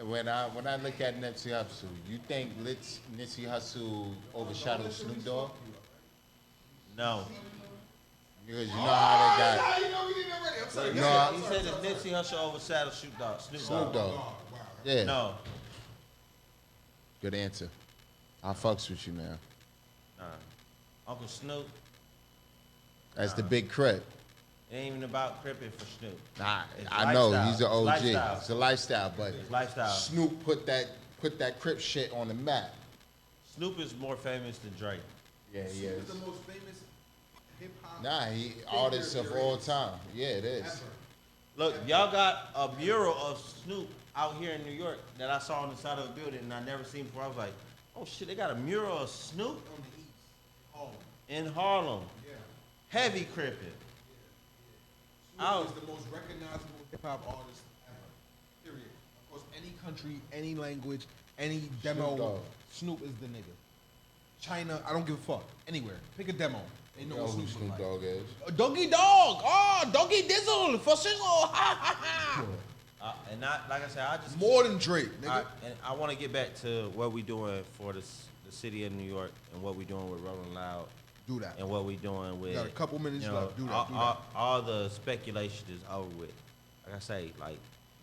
When I look at Nipsey Hussle, you think Nipsey Hussle overshadowed Snoop Dogg? No. Because you know how they got How you know we didn't already? I'm sorry. No, He said that Nipsey Hussle overshadowed Snoop Dogg. Snoop Dogg. Yeah. No. Good answer. I fucks with you now. Nah. Uncle Snoop. That's the big crip. It ain't even about cripping for Snoop. Nah, It's I know lifestyle. he's an OG. Lifestyle. It's a lifestyle, but It's lifestyle. Snoop put that crip shit on the map. Snoop is more famous than Drake. Yeah, he Snoop is. is the most famous hip hop. Nah, he artist of all time. Yeah, it is. Ever. Look, y'all got a mural of Snoop out here in New York that I saw on the side of a building and I never seen before. I was like, oh shit, they got a mural of Snoop On the east. Home. in Harlem. Yeah. Heavy crippin'. Snoop Out. is the most recognizable hip hop artist ever. Period. Across any country, any language, any demo. Dogg. Snoop is the nigga. China, I don't give a fuck. Anywhere. Pick a demo. They know You know what who Snoop Snoop like. Dogg is. Doggy Dog. Oh, Doggy Dizzle for sizzle. Ha ha ha. And not like I said, I just More than Drake, nigga. and I want to get back to what we doing for the city of New York and what we doing with Rolling Loud Do that. and what we doing with. got a couple minutes you know, left. Do that, All, do that. all the speculation is over with. Like I say, like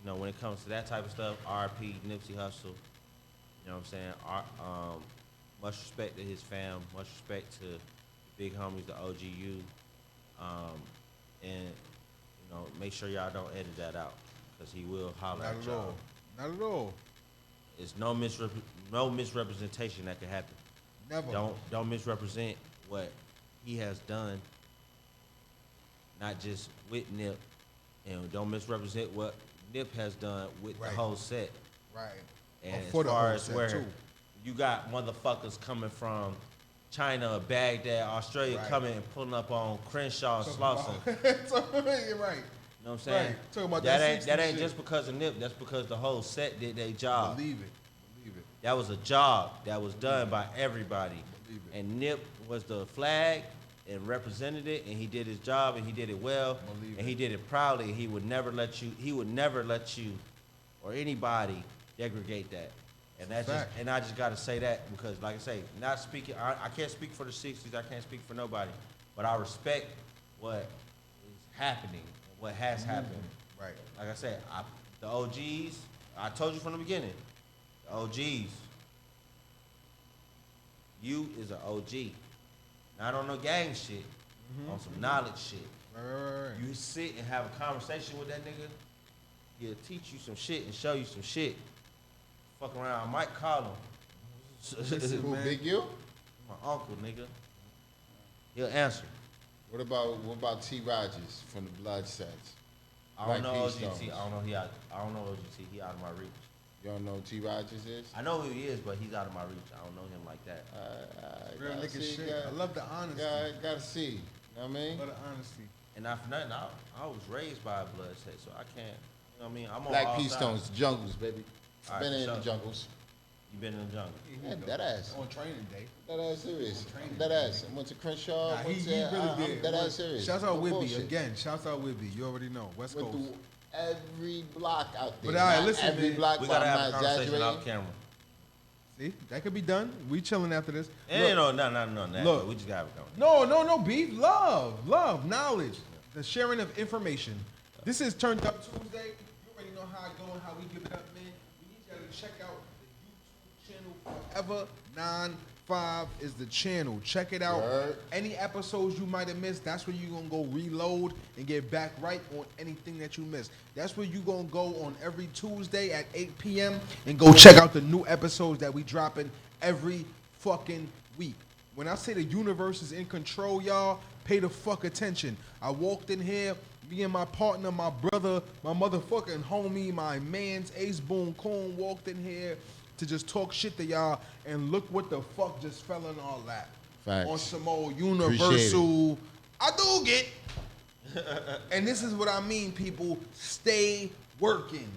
you know, when it comes to that type of stuff, R.P. Nipsey Hussle. You know what I'm saying? Much respect to his fam. Much respect to the big homies, the OGU. And you know, make sure y'all don't edit that out because he will holler Not at at y'all. all. Not at all. It's no misrepresentation that could happen. Never. Don't misrepresent what he has done. Not just with Nip, and don't misrepresent what Nip has done with Right. the whole set. Right. And for as the far whole as set, where too. you got motherfuckers coming from China, Baghdad, Australia, Right. coming and pulling up on Crenshaw, Talking Slauson. about- You're right. You know what I'm saying? Right. Talking about that that ain't 60 that ain't shit. just because of Nip. That's because the whole set did their job. Believe it. Believe it. That was a job that was done by everybody. Believe it. And Nip was the flag and represented it, and he did his job, and he did it well, Believe and it. he did it proudly. He would never let you, or anybody, degradate that. And that's just, Fact. and I just got to say that because, like I say, not speaking. I can't speak for the '60s. I can't speak for nobody, but I respect what is happening, what has happened. Right. Like I said, the OGs, I told you from the beginning, the OGs, you is an OG. Not on no gang shit, on some knowledge shit. Right. You sit and have a conversation with that nigga, he'll teach you some shit and show you some shit. Fuck around, I might call him. Who, Man. Big U? My uncle, nigga. He'll answer. What about T. Rogers from the Blood Sets? I don't Like know Peace OGT. Stones. I don't know OGT. He out of my reach. You don't know who T. Rogers is? I know who he is, but he's out of my reach. I don't know him like that. Real Gotta nigga see, shit. gotta- I love the honesty. Gotta see. You know what I mean? Love the honesty. And not for nothing, I was raised by a blood set, so I can't. You know what I mean? I'm on Black all Peace sides. Stones, jungles, baby. All right, Been for in the sure. jungles. You been in the jungle. Yeah, that ass. On training day. That ass serious. Training. That ass. I went to Crenshaw. Nah, he went to, really I'm did. That ass serious. Shouts out No Whitby bullshit. again. Shouts out Whitby. You already know. West Went Coast. through every block out there. But all right, Not listen, every man. block, We but gotta I'm have a not conversation exaggerating. off camera. See, that could be done. We chilling after this. Ain't no, that. Look. We just gotta have a conversation. No beef. Love, knowledge. the sharing of information. This is Turned Up Tuesday. You already know how I go and how we give it up, man. We need y'all to check out the YouTube channel Forever 95 is the channel. Check it out. Word. Any episodes you might have missed, that's where you're going to go reload and get back right on anything that you missed. That's where you're going to go on every Tuesday at 8 p.m. and go check out the new episodes that we dropping every fucking week. When I say the universe is in control, y'all, pay the fuck attention. I walked in here, me and my partner, my brother, my motherfucking homie, my man's Ace Boone Coon walked in here to just talk shit to y'all, and look what the fuck just fell in our lap. Facts. On some old universal. I do get. And this is what I mean, people. Stay working.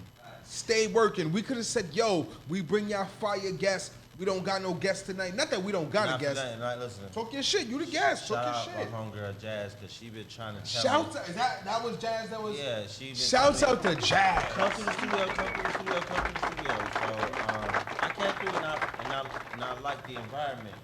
Stay working. We could have said, yo, we bring y'all fire guests. We don't got no guests tonight. Not that we don't got a guest. Right, listen. Talk your shit. You the guest. Shout Talk your out shit. my homegirl Jazz, because she been trying to tell Shout me. out. That was Jazz? That was? Yeah, she been Shouts out to Jazz. Come to the studio, come to the studio, come to the studio. So I came through and I like the environment.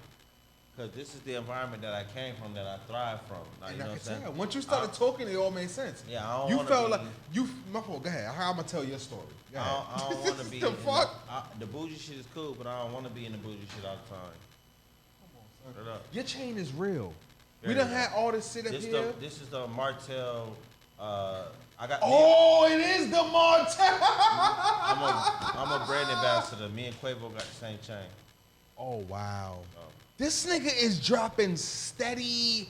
Because this is the environment that I came from, that I thrive from. Like, And you know I what can I'm saying? tell. Once you started talking, it all made sense. Yeah, I don't You wanna felt be- like you. My fault. Go ahead. I'm gonna tell your story. Go ahead. I don't want to be. The in fuck. The bougie shit is cool, but I don't want to be in the bougie shit all the time. Straight up. Your chain is real. We Very done real. had all this shit up here. This is the Martell. I got. Oh, it is the Martell. I'm a brand ambassador. Me and Quavo got the same chain. Oh wow. This nigga is dropping steady,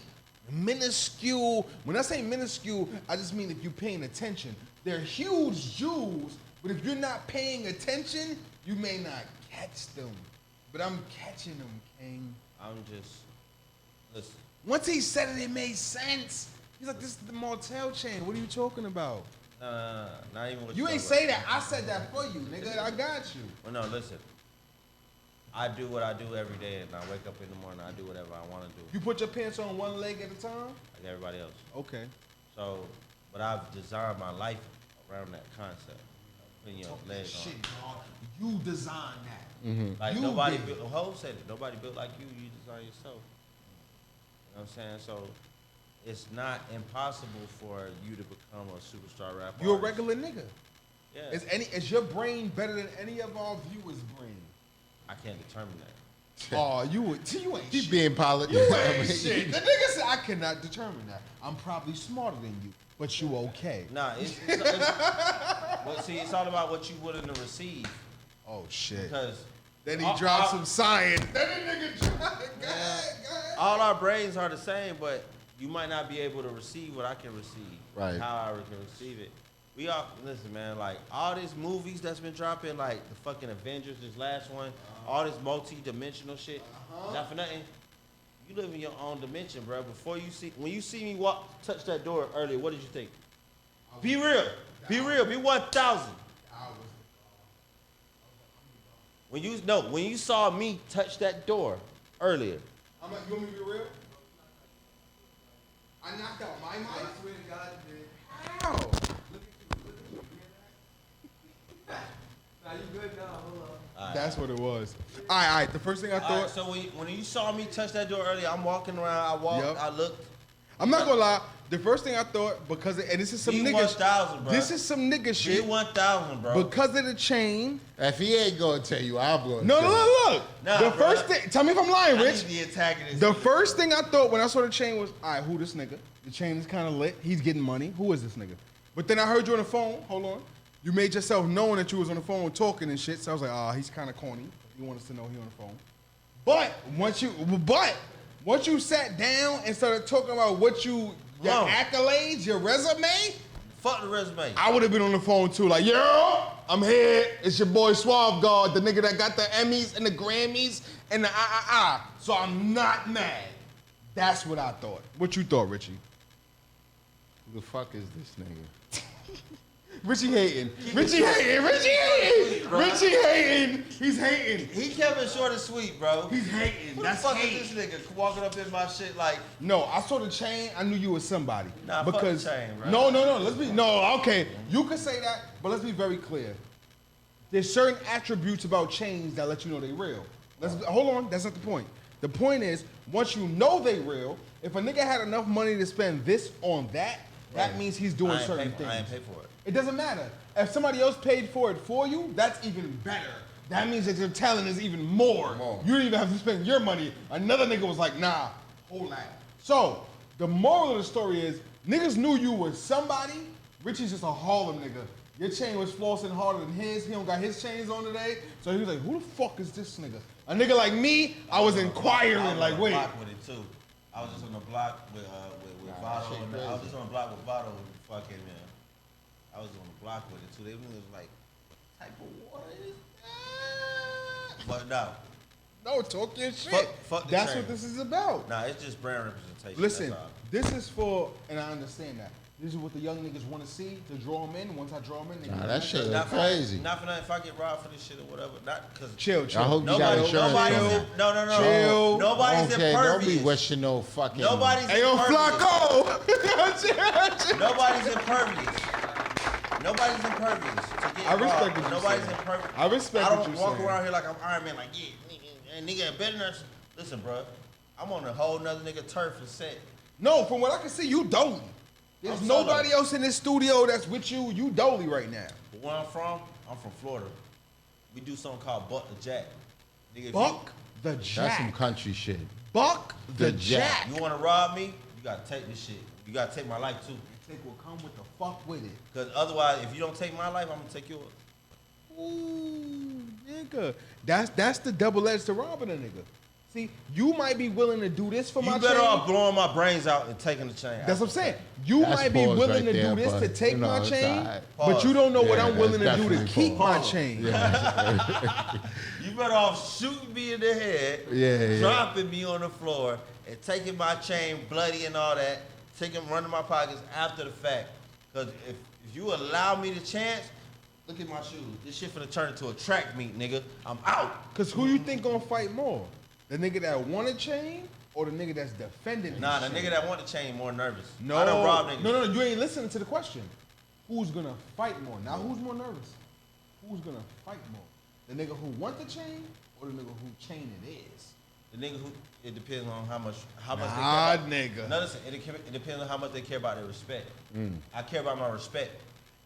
minuscule. When I say minuscule, I just mean if you're paying attention. They're huge jewels, but if you're not paying attention, you may not catch them. But I'm catching them, King. I'm just. Listen. Once he said it, it made sense. He's like, this is the Martell chain. What are you talking about? Not even what You ain't talking say that. I said that for you, nigga. I got you. Well, no, listen. I do what I do every day, and I wake up in the morning. I do whatever I want to do, You put your pants on one leg at a time? like everybody else. Okay. So, but I've designed my life around that concept. Putting your legs on. Shit, dog. You designed that. Like You nobody did. built. Ho said it. Nobody built like you. You design yourself. You know what I'm saying? So, it's not impossible for you to become a superstar rapper. You a regular nigga. Yeah. Is your brain better than any of our viewers' brain? I can't determine that. Oh, you ain't He shit. being politics. You ain't shit. The nigga said, I cannot determine that. I'm probably smarter than you, but you okay. Nah, well, see, it's all about what you willing to receive. Oh, shit. Because Then he all- dropped all- some science. Then the nigga dropped it. Go ahead. all our brains are the same, but you might not be able to receive what I can receive. Right. How I can receive it. We all listen, man. Like all these movies that's been dropping, like the fucking Avengers, this last one, all this multi-dimensional shit. Not for nothing. You live in your own dimension, bro. When you see me touch that door earlier, what did you think? Be real. Be real. Be 1,000. When you saw me touch that door earlier. I'm like, you want me to be real? I knocked out my mic. I swear to God, man. How? Look at you. Nah, you good now? Hold on. That's what it was. All right. The first thing I All thought. right, so when you saw me touch that door earlier, I'm walking around. Yep. I looked. I'm not gonna lie. The first thing I thought, and this is some Be nigga 1,000, bro. This is some nigga Be shit. 1,000, bro. Because of the chain. If he ain't gonna tell you, I'm gonna No, tell you. look. Nah, The bro. first thing. Tell me if I'm lying, I Rich. need the antagonist. The first thing I thought when I saw the chain was, all right, who this nigga? The chain is kind of lit. He's getting money. Who is this nigga? But then I heard you on the phone. Hold on. You made yourself known that you was on the phone talking and shit. So I was like, he's kind of corny. You want us to know he on the phone. But once you sat down and started talking about your Wrong. accolades, your resume, Fuck the resume. I would have been on the phone too. Like, yo, I'm here. It's your boy Suave God, the nigga that got the Emmys and the Grammys and the So I'm not mad. That's what I thought. What you thought, Richie? Who the fuck is this nigga? Richie hating. Richie hating. Richie hating. Richie hating. He's hating. He kept it short and sweet, bro. He's hating. Who That's the fuck hate. is this nigga walking up in my shit like? No, I saw the chain. I knew you was somebody. Nah, fuck the chain, bro. No. Okay, you can say that, but let's be very clear. There's certain attributes about chains that let you know they real. Hold on. That's not the point. The point is, once you know they real, if a nigga had enough money to spend this on that, that means he's doing certain things. I ain't pay for it. It doesn't matter. If somebody else paid for it for you, that's even better. That means that your talent is even more. You don't even have to spend your money. Another nigga was like, nah, hold that. So, the moral of the story is, niggas knew you was somebody. Richie's just a Harlem nigga. Your chain was flossing harder than his. He don't got his chains on today. So he was like, who the fuck is this nigga? A nigga like me, I was inquiring, like, wait. I was on the block with it too. I was just on the block with Votto. I was just on the block with Votto before I came in. I was on the block with it too. They was like, what type of water is that? But no. No, talk your shit. Fuck the That's train. what this is about. Nah, it's just brand representation. Listen, that's all. this is for, and I understand that. This is what the young niggas want to see, to draw them in. Once I draw them in, they Nah, get that back. shit Not is for- crazy. Not for nothing. If I get robbed for this shit or whatever, not because. Chill. I hope you got Nobody, insurance. nobody's on in, it. no. Chill. Nobody's Okay, don't be impervious. wishing no fucking. Nobody's Hey, yo, impervious. Flacco! Nobody's impervious. Nobody's impervious. To get I respect robbed. what you're Nobody's saying. impervious. I respect I what don't you're walk saying. around here like I'm Iron Man, like, yeah, and nigga better than us. Listen, bro, I'm on a whole nother nigga turf and set. No, from what I can see, you Dolly. There's I'm solo. nobody else in this studio that's with you. You Dolly right now. But where I'm from Florida. We do something called Buck the Jack. Nigga, if Buck the That's some Jack. country shit. Buck the The Jack. Jack. You want to rob me? You got to take this shit. You got to take my life too. Take what come with the fuck with it. Because otherwise, if you don't take my life, I'm going to take yours. Ooh, nigga. That's the double edge to robbing a nigga. See, you might be willing to do this for my You better chain. off blowing my brains out and taking the chain. That's what I'm saying. You That's might be pause willing right to there, do this to but, take you know, my it's chain, all right. but you don't know what Yeah, I'm willing to that's do to definitely keep my pause. chain. You better off shooting me in the head, Yeah. dropping me on the floor, and taking my chain bloody and all that, running my pockets after the fact. Because if you allow me the chance, look at my shoes. This shit finna turn into a track meet, nigga. I'm out. Cause who you think gonna fight more? The nigga that want a chain or the nigga that's defending his Nah, the chain? nigga that want the chain more nervous. No, I done robbed niggas. no, you ain't listening to the question. Who's gonna fight more? Now, who's more nervous? Who's gonna fight more? The nigga who want the chain or the nigga who chain it is? The nigga who, it depends on how much Nah, they care about. nigga. No, listen, it depends on how much they care about their respect. I care about my respect.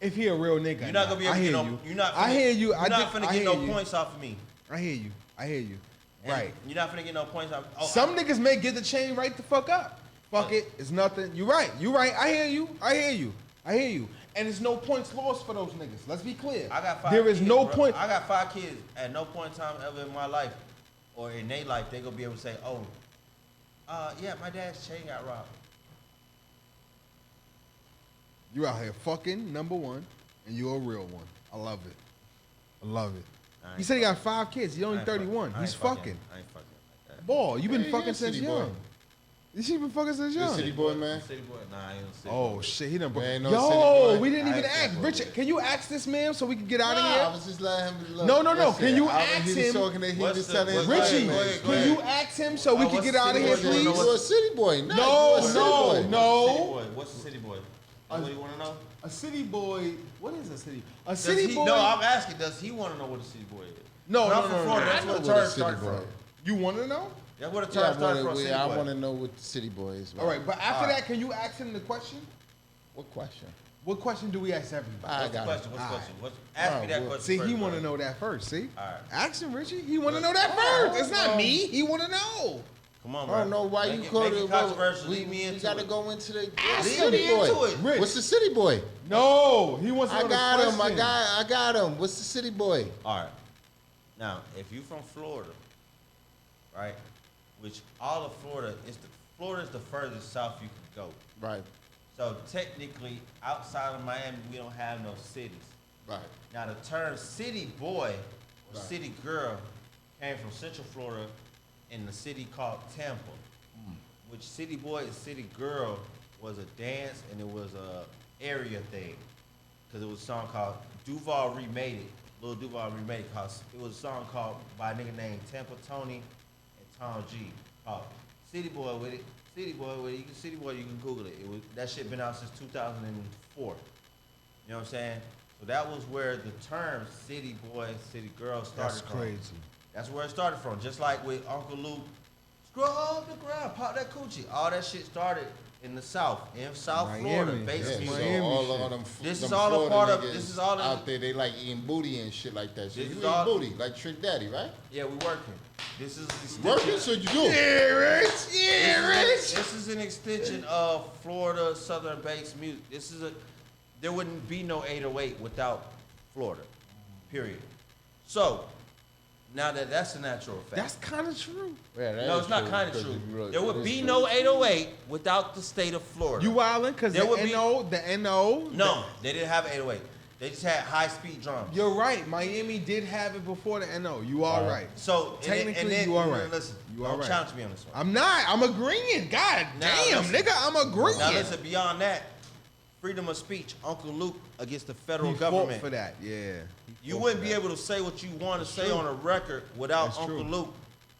If he a real nigga, You're not gonna be able I to hear get no. you. You're not. Finna, I hear you. You're not I finna hear get no you. points off of me. I hear you. I hear you. And Right. You're not finna get no points off. Oh, Some niggas may get the chain right the fuck up. Fuck it. It's nothing. You right. You right. I hear you. I hear you. I hear you. And there's no points lost for those niggas. Let's be clear. I got 5 There is kids, no bro. point. I got 5 kids. At no point in time ever in my life or in their life, they gonna be able to say, "Oh, yeah, my dad's chain got robbed." You out here fucking, number one, and you're a real one. I love it. I love it. I He ain't said he got 5 kids. He's I only ain't 31. I He's ain't fucking. I ain't fucking like that. Ball, you been Yeah, fucking yeah, since city young. boy. You been fucking since The young. city boy, man. City boy? Nah, I ain't no city Oh boy. shit, he done broke. There ain't no Yo, city boy. we didn't I even ain't ask. city boy. Richard, can you ask this man so we can get out of Nah, I here? was just letting him look. No. Listen, Can you I- ask he him? was talking to, he What's was the- telling his what- Richie, man, go ahead, go can ahead. you ask him so we can what's get the out of city here, boy? please? You a city boy. Nah, No, you a city boy. no. City boy. What's the city boy? That's what you want to know? A city boy. What is a city? A Does city he, boy. No, I'm asking. Does he want to know what a city boy is? No, When I'm no, from no, Florida. no. That's I where know the what a term city started boy from. is. You want to know? That's where the Yeah, term started from. City I boy. want to know what the city boy is. All right, but after All right. that, can you ask him the question? What question? What question do we ask everybody? I What's the got question? it. What's the All question? Ask me that well, question See, first, he want to bro. know that first. See, All right. ask him, Richie. He want to know that first. It's not me. He want to know. Come on, I bro. don't know why Make you it- call make it. controversial. We, Lead me we into gotta it. go into the Ask city me boy. into it. Rich. What's the city boy? No, he wants to I know got the him. question. I got him. What's the city boy? All right. Now, if you from Florida, right, which all of Florida is the furthest south you can go. Right. So technically, outside of Miami, we don't have no cities. Right. Now, the term city boy or Right. city girl came from Central Florida in the city called Tampa, which city boy and city girl was a dance and it was a area thing. Because it was a song called Duval Remade It. Lil Duval Remade It. It was a song called by a nigga named Tampa Tony and Tom G. Called City Boy with it. City Boy with it. You can City Boy, you can Google it. That shit been out since 2004. You know what I'm saying? So that was where the term city boy, city girl started That's from. crazy. That's where it started from. Just like with Uncle Luke, scrub the ground, pop that coochie. All that shit started in the South, in South Miami. Florida, Yeah, bass Yeah, music. so Miami all shit. of them. This them is all a Florida part of- niggas this is all in- out there. They like eating booty and shit like that. So This you is eat all- booty like Trick Daddy, right? Yeah, we working. This is the Working, so you do. This is an extension of Florida Southern bass music. There wouldn't be no 808 without Florida. Period. So now that's a natural fact. That's kind of true. Yeah, that no, is it's not true, kind of because true. you really- There it would is be true. no 808 without the state of Florida. You wildin' because There the would be- NO. No, they didn't have 808. They just had high speed drums. You're right. Miami did have it before the NO. You are right. So Technically, you are right. Listen, You are don't right. challenge me on this one. I'm not. I'm agreeing. God Now damn, listen. nigga, I'm agreeing. Now listen, beyond that, freedom of speech, Uncle Luke against the federal He government. fought for that. Yeah. He You fought wouldn't for be that. able to say what you want to say true. on a record without That's Uncle true. Luke.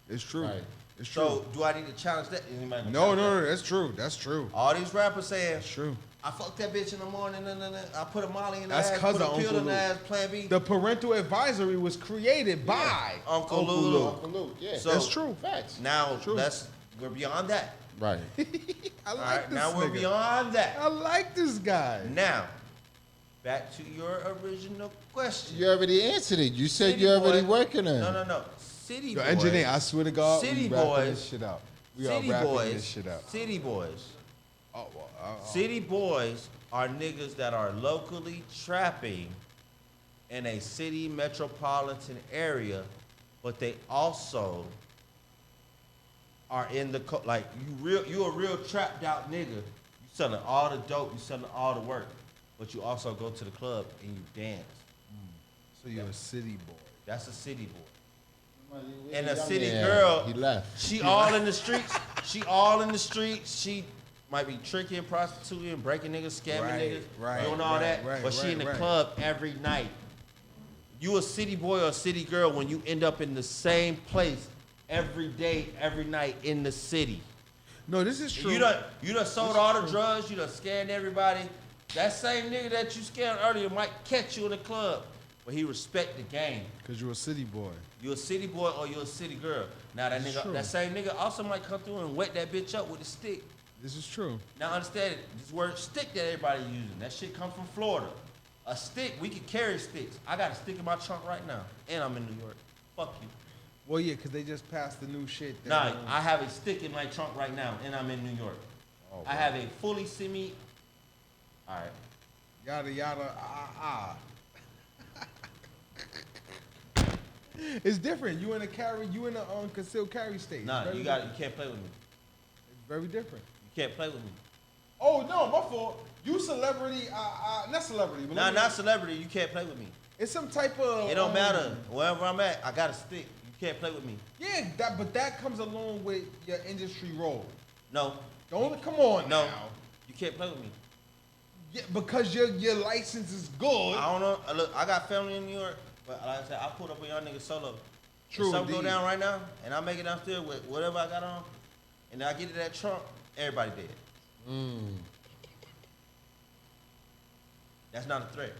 It's true. Right. It's true. So do I need to challenge that? Anybody gonna no, challenge no, that? no. That's true. That's true. All these rappers saying, That's true. I fucked that bitch in the morning, I put a molly in the That's ass, 'cause put a of pill Uncle in the Luke. ass, plan B. The parental advisory was created by Uncle Luke. Uncle Luke, yeah. So- That's true. Facts. Now True. we're beyond that. Right. I All like right, this now we're nigga. beyond that. I like this guy. Now, back to your original question. You already answered it. You said City you're already Boy- working on it. No. City Yo, Boys. engineer, I swear to God, City we wrapping Boys. this shit up. We are City wrapping Boys. this shit up. City Boys. Oh, well, City Boys are niggas that are locally trapping in a city metropolitan area, but they also are in the like you a real trapped out nigga. You selling all the dope, you selling all the work, but you also go to the club and you dance. so you're a city boy. That's a city boy. And a city Yeah, girl, He left. she all in the streets. She all in the streets. She might be tricking, prostituting, breaking niggas, scamming Right, niggas, right, doing all right, that. right, but she in the right. club every night. You a city boy or a city girl when you end up in the same place every day, every night in the city. No, this is true. You done sold all the drugs. You done scammed everybody. That same nigga that you scammed earlier might catch you in the club, but he respect the game. Because you're a city boy. You a city boy or you a city girl. Now that It's nigga, true. that same nigga also might come through and wet that bitch up with a stick. This is true. Now understand it, this word stick that everybody using, that shit come from Florida. A stick, we can carry sticks. I got a stick in my trunk right now, and I'm in New York. Fuck you. Well, yeah, because they just passed the new shit. that, Nah, I have a stick in my trunk right now, and I'm in New York. I have a fully semi. All right. Yada, yada, It's different. You in a concealed carry state. Nah, It's you very can't play with me. It's very different. You can't play with me. Oh, no, my fault. You celebrity, not celebrity, but Nah, let me- not celebrity. You can't play with me. It's some type of. It don't matter. Wherever I'm at, I got a stick. You can't play with me. Yeah, but that comes along with your industry role. No, Don't come on no, now. you can't play with me. Yeah, because your license is good. I don't know. Look, I got family in New York, but like I said, I pulled up on y'all niggas solo. True If something go indeed. down right now, and I make it downstairs with whatever I got on, and I get to that trunk, everybody dead. That's not a threat.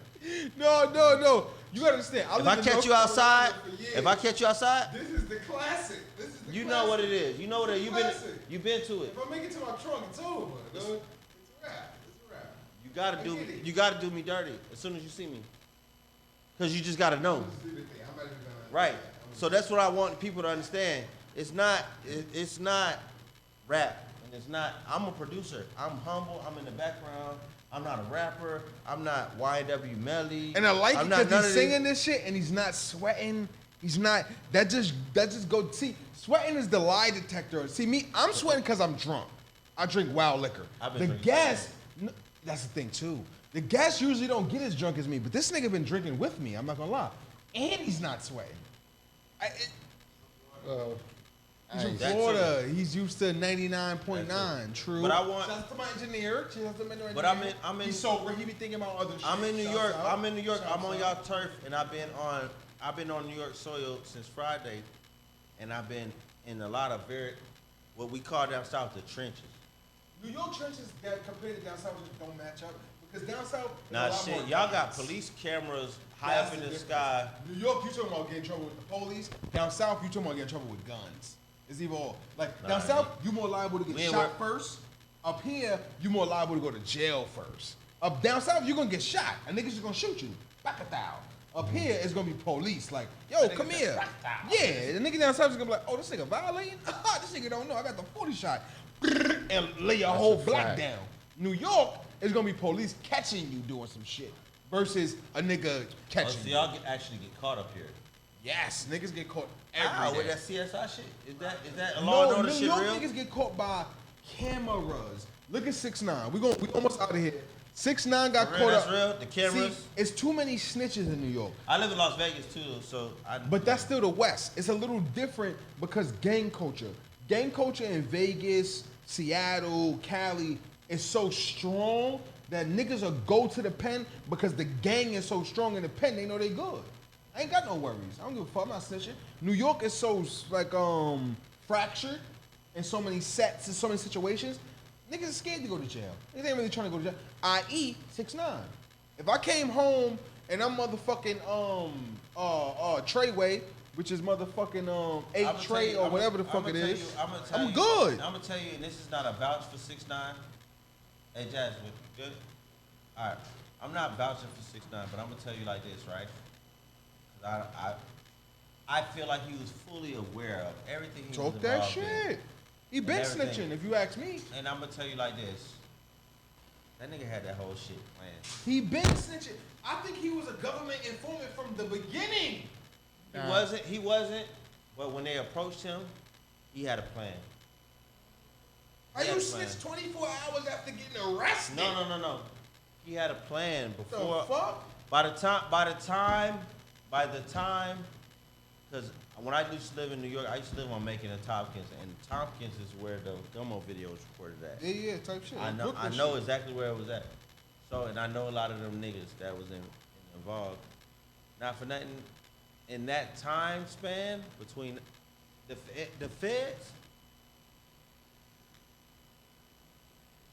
No. You gotta understand. If I catch you outside, if I catch you outside, This is the classic. This is the you know what it is. You know what it is. Classic. You've been to it. If I make it to my trunk, it's over. It's a wrap. It's a wrap. You gotta I do get it. you gotta do me dirty as soon as you see me. Cause you just gotta know. Let's do the thing. I'm not even gonna. Right. So that's what I want people to understand. It's not rap. And it's not, I'm a producer. I'm humble. I'm in the background. I'm not a rapper. I'm not YW Melly. And I like I'm it not because none he's of this. singing this shit and he's not sweating. He's not. That just go. See, sweating is the lie detector. See me, I'm sweating because I'm drunk. I drink wild liquor. I've been The drinking. guests, that's the thing too. The guests usually don't get as drunk as me, but this nigga been drinking with me. I'm not gonna lie, and he's not sweating. He's from That's Florida. He's used to 99.9. True. But I want- Shout out to my engineer. Shout out to my engineer. But I'm in- He's sober. He be thinking about other shit. I'm in New Shouts York. out. I'm in New York. I'm Shouts on out. y'all turf, and I've been on New York soil since Friday, and I've been in a lot of what we call down south the trenches. New York trenches that compared to down south just don't match up because down south. Nah, there's a lot shit, more y'all got guns. police cameras high That's up in the difference. sky. New York, you talking about getting in trouble with the police. Down south, you talking about getting in trouble with guns. It's either or. Like down Nah, south, you more liable to We get ain't shot first Up here, you more liable to go to jail first. Up down south, you're gonna get shot. A nigga's just gonna shoot you. Back a thou. Up here, it's gonna be police. Like, yo, come here. Yeah, the nigga down south is gonna be like, oh, this nigga violating? This nigga don't know. I got the 40 shot. And lay your whole block down. New York is gonna be police catching you doing some shit versus a nigga catching So you. y'all actually get caught up here. Yes, niggas get caught How? every With day. that CSI shit? Is that a law and order New shit York real? niggas get caught by cameras. Look at 6ix9ine. We almost out of here. 6ix9ine got For real, caught that's up. real? The cameras? See, it's too many snitches in New York. I live in Las Vegas too, so But that's still the West. It's a little different because gang culture. Gang culture in Vegas, Seattle, Cali is so strong that niggas will go to the pen because the gang is so strong in the pen, they know they good. I ain't got no worries. I don't give a fuck. I'm not snitching. New York is so like fractured in so many sets and so many situations. Niggas are scared to go to jail. Niggas ain't really trying to go to jail. I.e. 6ix9ine. If I came home and I'm motherfucking Treyway, which is motherfucking 8 Trey or whatever the fuck it is, I'm good. I'm gonna tell you, and this is not a vouch for 6ix9ine. Hey Jazz, good? Alright. I'm not vouching for 6ix9ine, but I'm gonna tell you like this, right? 'Cause I feel like he was fully aware of everything he was Talk that involved in. shit. He been everything. snitching, if you ask me. And I'm gonna tell you like this. That nigga had that whole shit planned. He been snitching. I think he was a government informant from the beginning. He wasn't, but when they approached him, he had a plan. How He had you a plan. snitch 24 hours after getting arrested? No. He had a plan The before. fuck? By the time, because when I used to live in New York, I used to live on Macon and Tompkins, and Tompkins is where the Gummo video was recorded at. Yeah, type shit. I Brooklyn know shit. exactly where it was at. So, and I know a lot of them niggas that was involved. Not for nothing, in that time span between the feds,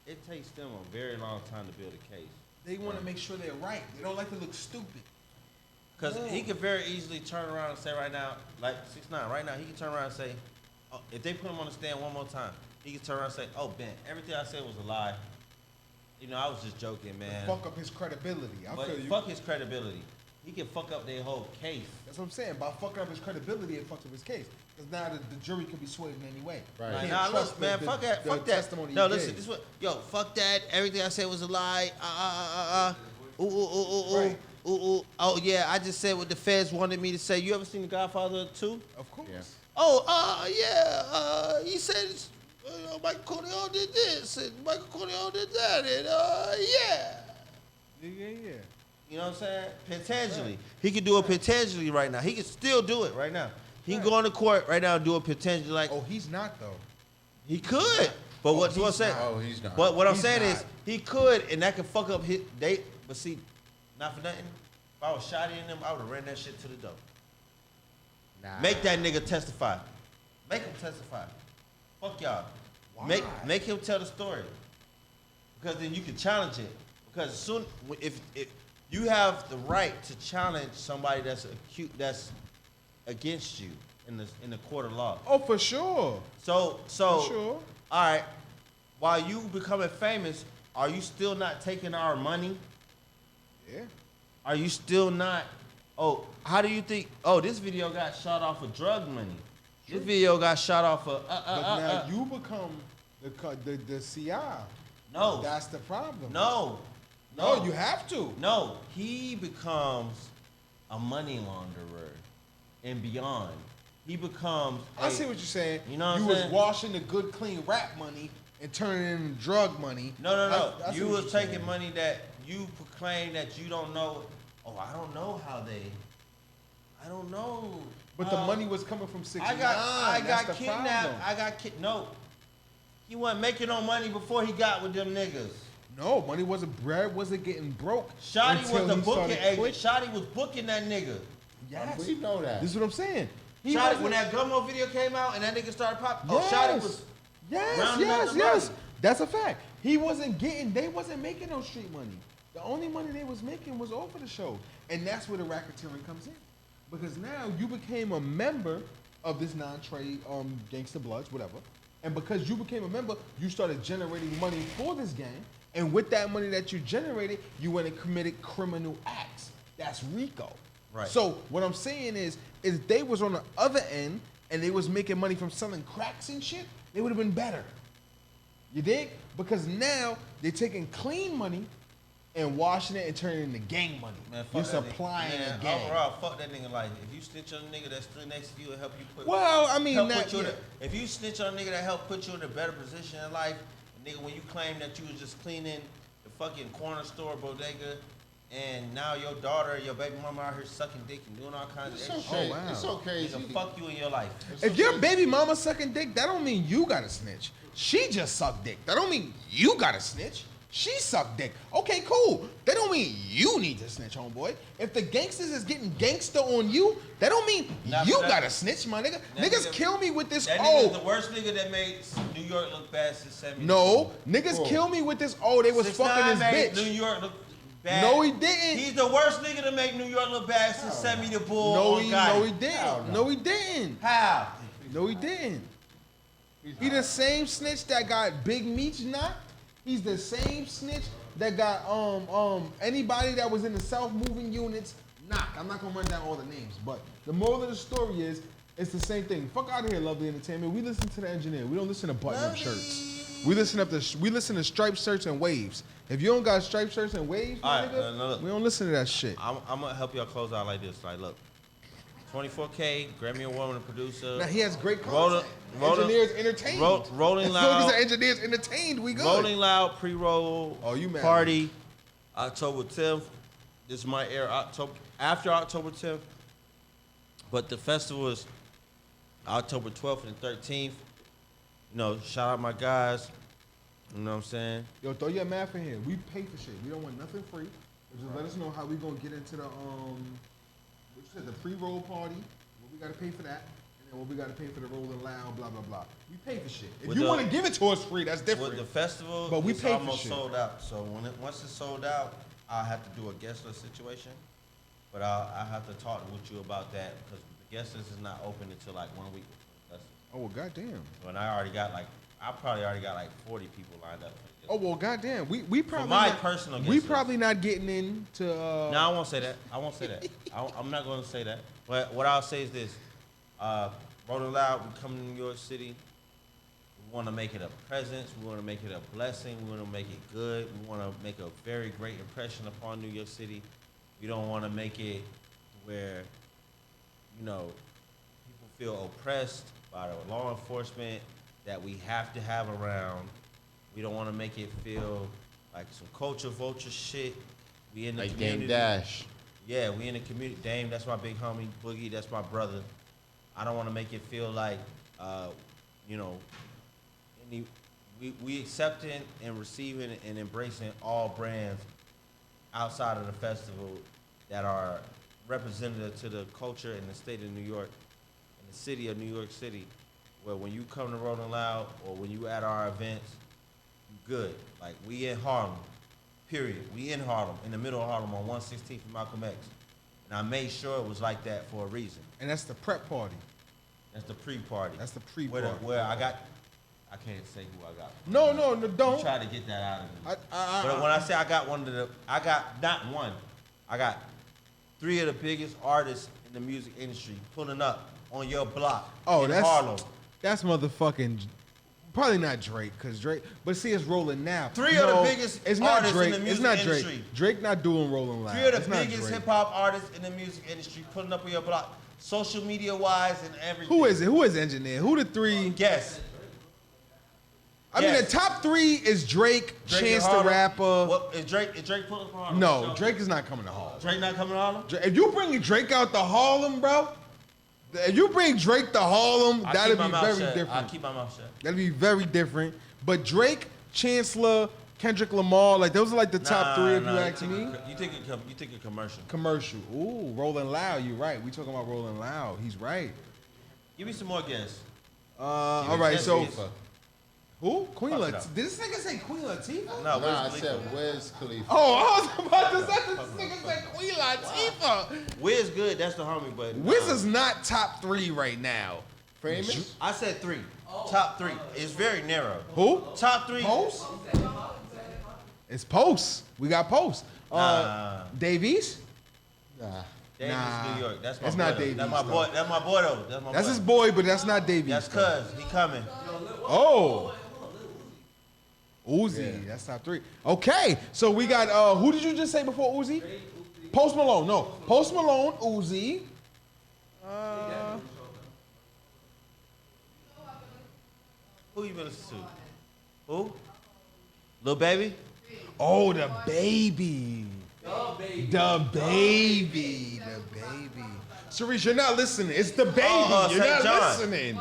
it takes them a very long time to build a case. They want to make sure they're right. They don't like to look stupid. Because he could very easily turn around and say right now, like 6ix9ine, right now, he can turn around and say, oh, if they put him on the stand one more time, he can turn around and say, oh, Ben, everything I said was a lie. You know, I was just joking, man. Fuck up his credibility. I But feel you. fuck his credibility. He can fuck up their whole case. That's what I'm saying. By fucking up his credibility, it fucks up his case. Because now the jury could be swayed in any way. Right. You can't Nah, trust look, man, the- fuck that. the Fuck that. testimony No, he listen, gave. this what, yo, fuck that. Everything I said was a lie. Right. Oh, yeah, I just said what the feds wanted me to say. You ever seen The Godfather 2? Of course. Yeah. Oh, yeah, he said, Michael Corleone did this, and Michael Corleone did that, and, yeah. Yeah. You know what I'm saying? Potentially. He could do it potentially right now. He could still do it right now. He can go into court right now and do it potentially like, Oh, he's not, though. he could. But what I'm saying, Oh, he's not. but what I'm He's saying not. is he could, and that could fuck up his date. But see, not for nothing. If I was shotty in them, I would have ran that shit to the door. Nah. Make that nigga testify. Make him testify. Fuck y'all. Why? Make him tell the story. Because then you can challenge it. Because soon, if you have the right to challenge somebody that's against you in the court of law. Oh, for sure. So For sure. all right. While you becoming famous, are you still not taking our money? Yeah. Are you still not? Oh, how do you think? Oh, this video got shot off of drug money. This video got shot off of. But now you become the CI. No. That's the problem. No. No, you have to. No, he becomes a money launderer and beyond. He becomes. I see what you're saying. You know what you I'm was saying? washing the good, clean rap money and turning it into drug money. No. I see You what was you're taking saying. money that you proclaim that you don't know. Oh, I don't know how they. I don't know. But the money was coming from 6ix9ine. I That's got the kidnapped. problem. No. He wasn't making no money before he got with them niggas. No, money wasn't. Bread wasn't getting broke. Shotty until was the he booking started agent. quitting. Shotty was booking that nigga. Yes. We know that. This is what I'm saying. He Shotty, wasn't- when that Gummo video came out and that nigga started popping, Yes. oh, Shotty was rounding up the money. That's a fact. He wasn't getting. They wasn't making no street money. The only money they was making was off of the show, and that's where the racketeering comes in, because now you became a member of this non-trade Gangsta Bloods, whatever, And because you became a member, you started generating money for this gang. And with that money that you generated, you went and committed criminal acts. That's RICO. Right. So what I'm saying is they was on the other end and they was making money from selling cracks and shit, they would have been better. You dig? Because now they're taking clean money and washing it and turning it into gang money. Man, fuck You're that supplying nigga. a gang. Overall, fuck that nigga life. If you snitch on a nigga that's still next to you and help you put Well, I mean, help that, put you yeah. if you snitch on a nigga that helped put you in a better position in life, nigga, when you claim that you was just cleaning the fucking corner store bodega, and now your daughter, your baby mama out here sucking dick and doing all kinds It's of so extra crazy. Oh, wow. It's so crazy. nigga, fuck you in your life. If your baby mama sucking dick, that don't mean you gotta snitch. She just sucked dick. That don't mean you gotta snitch. She sucked dick. Okay, cool. That don't mean you need to snitch, homeboy. If the gangsters is getting gangster on you, that don't mean Nah, you but that- gotta snitch, my nigga. that Niggas nigga- kill me with this. That nigga's the Oh, worst nigga that made New York look bad since 70. no. Niggas Cool. kill me with this. Oh, they was 6ix9ine fucking his made bitch. New York look bad. No, he didn't. He's the worst nigga to make New York look bad since Send Me the Bull. No, on he Gotti. didn't. No, he didn't. How? No, he didn't. He the same snitch that got Big Meech knocked. He's the same snitch that got anybody that was in the South moving units knocked. I'm not gonna run down all the names, but the moral of the story is it's the same thing. Fuck out of here, Lovely Entertainment. We listen to the engineer. We don't listen to button-up shirts. We listen to striped shirts and waves. If you don't got striped shirts and waves, my All right, nigga, no, look. we don't listen to that shit. I'm gonna help y'all close out like this. Like, look, 24K, Grammy Award-winning producer. Now he has great Rolling- content. Rolling- Engineers entertained. Rolling As long as Loud. the engineers entertained, we good. Rolling Loud pre-roll Oh, you mad? party, October 10th. This might air after October 10th, but the festival is October 12th and 13th. You know, shout out my guys. You know what I'm saying? Yo, throw your math in here. We pay for shit. We don't want nothing free. But just let us know how we gonna get into the what you said, the pre-roll party. What we gotta pay for that, and then what we gotta pay for the Rolling Loud, blah blah blah. We pay for shit. If With you the- want to give it to us free, that's different. With the festival, But we it's pay for almost shit. sold out. So once it's sold out, I'll have to do a guest list situation. But I'll have to talk with you about that because the guest list is not open until like 1 week before the festival. Oh well, goddamn. When I probably already got like 40 people lined up. Oh well, goddamn. We probably my not, personal we guess probably not getting into. No, I won't say that. I'm not going to say that. But what I'll say is this: Rolling Loud, we come to New York City. We want to make it a presence. We want to make it a blessing. We want to make it good. We want to make a very great impression upon New York City. We don't want to make it where, you know, people feel oppressed by the law enforcement that we have to have around. We don't want to make it feel like some culture vulture shit. We in the Like community. Dame Dash. Yeah, we in the community. Dame, that's my big homie. Boogie, that's my brother. I don't want to make it feel like, you know, we accepting and receiving and embracing all brands outside of the festival that are representative to the culture in the state of New York, in the city of New York City, where when you come to Rolling Loud or when you at our events, you good. Like, we in Harlem, period. We in Harlem, in the middle of Harlem on 116th and Malcolm X. And I made sure it was like that for a reason. And that's the prep party. That's the pre-party. That's the pre-party. Where I can't say who I got. No, You don't. try to get that out of me. I But when I say I got not one, I got 3 of the biggest artists in the music industry pulling up on your block in Harlem. That's motherfucking. Probably not Drake, cause Drake. But see, it's rolling now. 3 of the biggest It's not artists Drake. in the it's music not industry. Drake. Drake not doing Rolling Loud. 3 of It's the not biggest Drake. hip hop artists in the music industry pulling up on your block, social media wise and everything. Who is it? Who is the engineer? Who the 3? Guess. I mean, the Yes. top 3 is Drake, Drake Chance and the Harlem. Rapper. What, is Drake pulling up on Harlem? No, So- Drake is not coming to Harlem. Drake not coming to Harlem? If you bring Drake out to Harlem, bro, if you bring Drake to Harlem, I that'll keep my be mouth very shut. different. I keep my mouth shut. That'll be very different. But Drake, Chancellor, Kendrick Lamar, like those are like the top 3 if you ask me. You think a commercial. Commercial. Ooh, Rolling Loud. You're right. We talking about Rolling Loud. He's right. Give me some more guests. All right. Wiz So Khalifa. who? Queen Fuck it Latifah. up. Did this nigga say Queen Latifah? No, Nah, I Wiz said Khalifa. Wiz Khalifa. Oh, I was about to say this nigga said Queen Latifah. Wiz good, that's the homie, but Wiz is not top 3 right now. Famous? I said 3. Top 3. It's very narrow. Who? Top 3. Post? It's Post. We got Post. Davies? Nah. Davies, Nah. New York. That's my It's boy. not though. Davies, That's my though. boy. That's my boy though. That's my That's boy. his boy, but that's not Davies. That's though. cuz. He coming. Oh. Uzi. That's top 3. Okay. So we got, who did you just say before Uzi? Post Malone. No. Post Malone, Uzi. Who you been listening to? Who? Lil Baby? Oh, the baby. The baby. Sharice, you're not listening. It's the baby. You're St. not John. listening.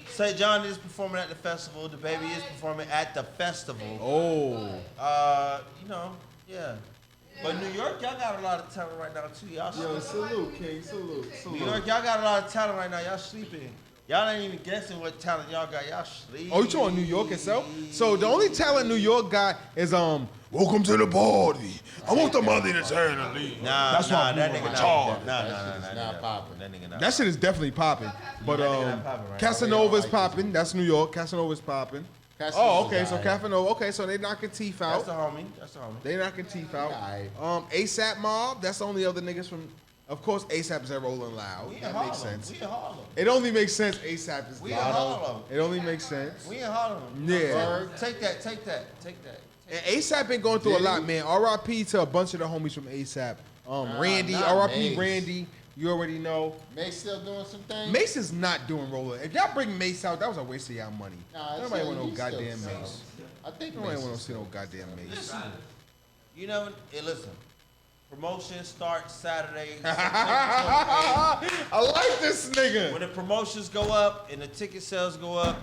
St. John is performing at the festival. The Baby is performing at the festival. Oh. You know, yeah. But New York, y'all got a lot of talent right now too. Y'all sleeping. salute, King. Salute. New York, y'all got a lot of talent right now. Y'all sleeping. Y'all ain't even guessing what talent y'all got. Y'all sleeping. Oh, you talking New York itself? So the only talent New York got is welcome to the party. I want the money to turn and leave. Nah, why that we nigga were not. charged. Nah, not popping. That nigga not. That shit is definitely popping. But nigga not popping right now. Casanova's popping. That's New York. Casanova's popping. Oh, okay. So Casanova. Okay, so they knocking teeth That's out. the homie. That's the homie. They knocking teeth out. Alright. ASAP Mob. That's the only other niggas from. Of course, ASAP is at Rolling Loud. We in That Harlem. makes sense. We in Harlem. It only makes sense. ASAP is We in there. Harlem. It only makes sense. We in Harlem. Yeah. Take that. Take that. Take that. And ASAP been going through a lot, man. R.I.P. to a bunch of the homies from ASAP. Randy, not R.I.P. Mace. Randy. You already know. Mace still doing some things? Mace is not doing Rolling. If y'all bring Mace out, that was a waste of y'all money. Nah, Nobody still- want no he still goddamn sells. Mace. I think Nobody Mace want to is see no still- goddamn Mace. You know, listen. Promotion starts Saturday. I like this nigga. When the promotions go up and the ticket sales go up,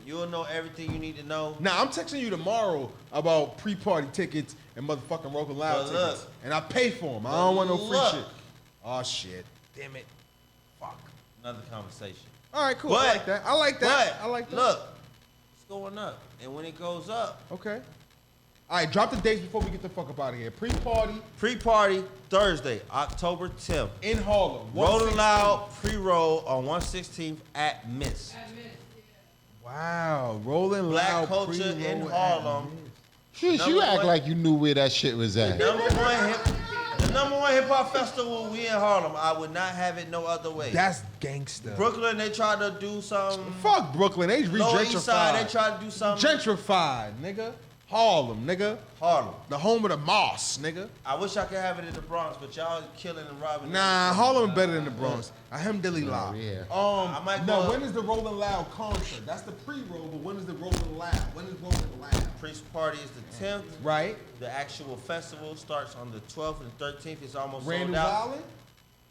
you'll know everything you need to know. Now I'm texting you tomorrow about pre-party tickets and motherfucking Rolling Loud But look. tickets, and I pay for them. I don't want no free look. shit. Oh shit! Damn it! Fuck. Another conversation. All right, cool. I like that. I like that. But I like that. look, it's going up, and when it goes up, Okay. All right, drop the dates before we get the fuck up out of here. Pre-party pre-party Thursday, October 10th. in Harlem. Rolling 116. Loud pre-roll on 116th at Miss. Wow, Rolling Black Loud culture pre-roll in at Harlem. Shit, you Number act one- like you knew where that shit was at. The number one hip hop festival we in Harlem. I would not have it no other way. That's gangster. Brooklyn, they tried to do some. Fuck Brooklyn. They Lower East Side, they re-gentrified. tried to do something. Gentrified, nigga. Harlem, nigga. Harlem. The home of the Moss, nigga. I wish I could have it in the Bronx, but y'all killing and robbing. Nah, Harlem better than the Bronx. Ahem dilly la. yeah. I might No, go- when is the Rolling Loud concert? That's the pre-roll, but when is the Rolling Loud? When is Rolling Loud? Pre-party is the 10th. Right? The actual festival starts on the 12th and 13th. It's almost Randall's sold out. Island?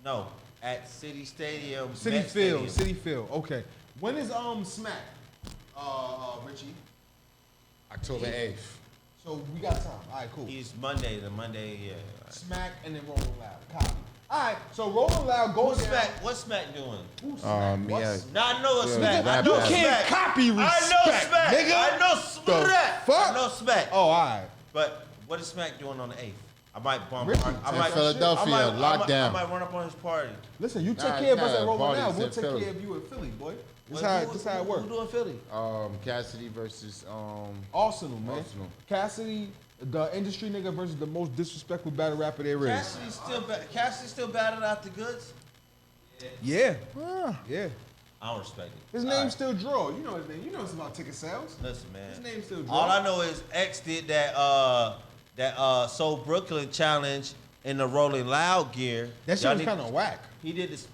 No, at City Stadium. City Met Field. Stadium. City Field. Okay. When is Smack? Richie. October 8th. So we got time. All right, cool. He's Monday. The Monday, yeah. Smack and then Rolling Loud. Copy. All right. So Rolling Loud goes What's down. Smack? What's Smack doing? Who's Yeah. What's- Now I know it's Yeah, Smack. I rap know battle. You can't Smack. copy I know respect, Smack. nigga. I know The Smack. fuck? I know Smack. Oh, all right. But what is Smack doing on the 8th? I might bump. Richie, I in might Philadelphia, lockdown. I might run up on his party. Listen, you take Nah, care of us nah, at Rolling parties Loud. We'll in take Philly. care of you in Philly, boy. This Well, how it works. Who doing Philly? Cassidy versus Arsenal, man. Arsenal. Cassidy, the industry nigga versus the most disrespectful battle rapper there is. Cassidy still battled out the goods. Yeah. Yeah. I don't respect it. His All name's right. still Draw. You know his name. You know it's about ticket sales. Listen, man. His name's still Draw. All I know is X did that Soul Brooklyn challenge in the Rolling Loud gear. That shit Y'all was need- kind of whack. He did this.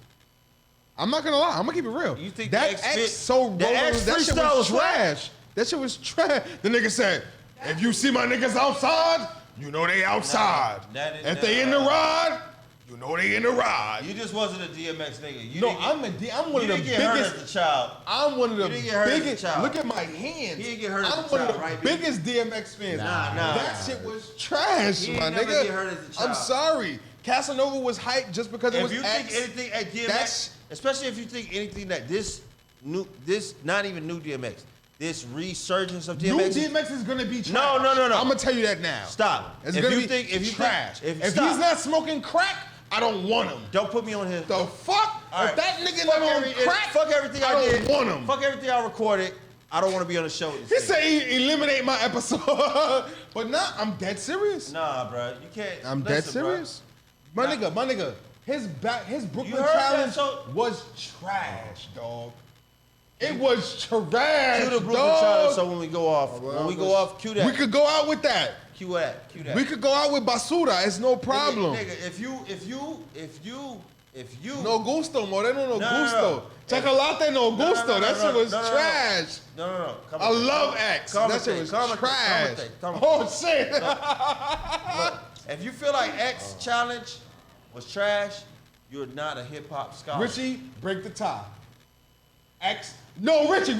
I'm not gonna lie. I'm gonna keep it real. You think that the X X so the rolling, X that shit freestyle was was whack? trash. That shit was trash. The nigga said, "If you see my niggas outside, you know they outside. If they in the ride, you know they in the ride." You just wasn't a DMX nigga. You No, didn't get- I'm one you of the didn't get hurt biggest. as a child. I'm one of the You didn't get hurt as a biggest. child. Look at my hands. He didn't get hurt as I'm a one of child, the right, B? biggest DMX fans. Nah. That shit was trash, He my ain't never nigga. get hurt as a I'm child. sorry. Casanova was hyped just because it If was you X. think anything at DMX, that's- especially if you think anything that this not even new DMX, this resurgence of New DMX. DMX is gonna be trash. No. I'm gonna tell you that now. Stop. It's If gonna you be think- if you trash. think- if stop. he's not smoking crack, I don't want him. Don't put me on his. The fuck? All If right. that nigga Fuck never on crack, fuck everything I don't did. want him. Fuck everything I recorded. I don't want to be on the show. He said he eliminate my episode, but nah, I'm dead serious. Nah, bro, you can't. I'm dead listen, bro. serious. My nigga, his Brooklyn heard that challenge show? was trash, dog. It was trash, Cue the Brooklyn dog. challenge. So when we go off, cue that. We could go out with that. Cue that. Cue that. We could go out with basura. It's no problem. Nigga, if you. No gusto, Moreno, no No, gusto. no. Chocolate, no gusto. That shit was trash. No. I love X. That shit was trash. Oh shit. Look, if you feel like X challenge was trash, you're not a hip hop scholar. Richie, break the tie. X. No, Richie.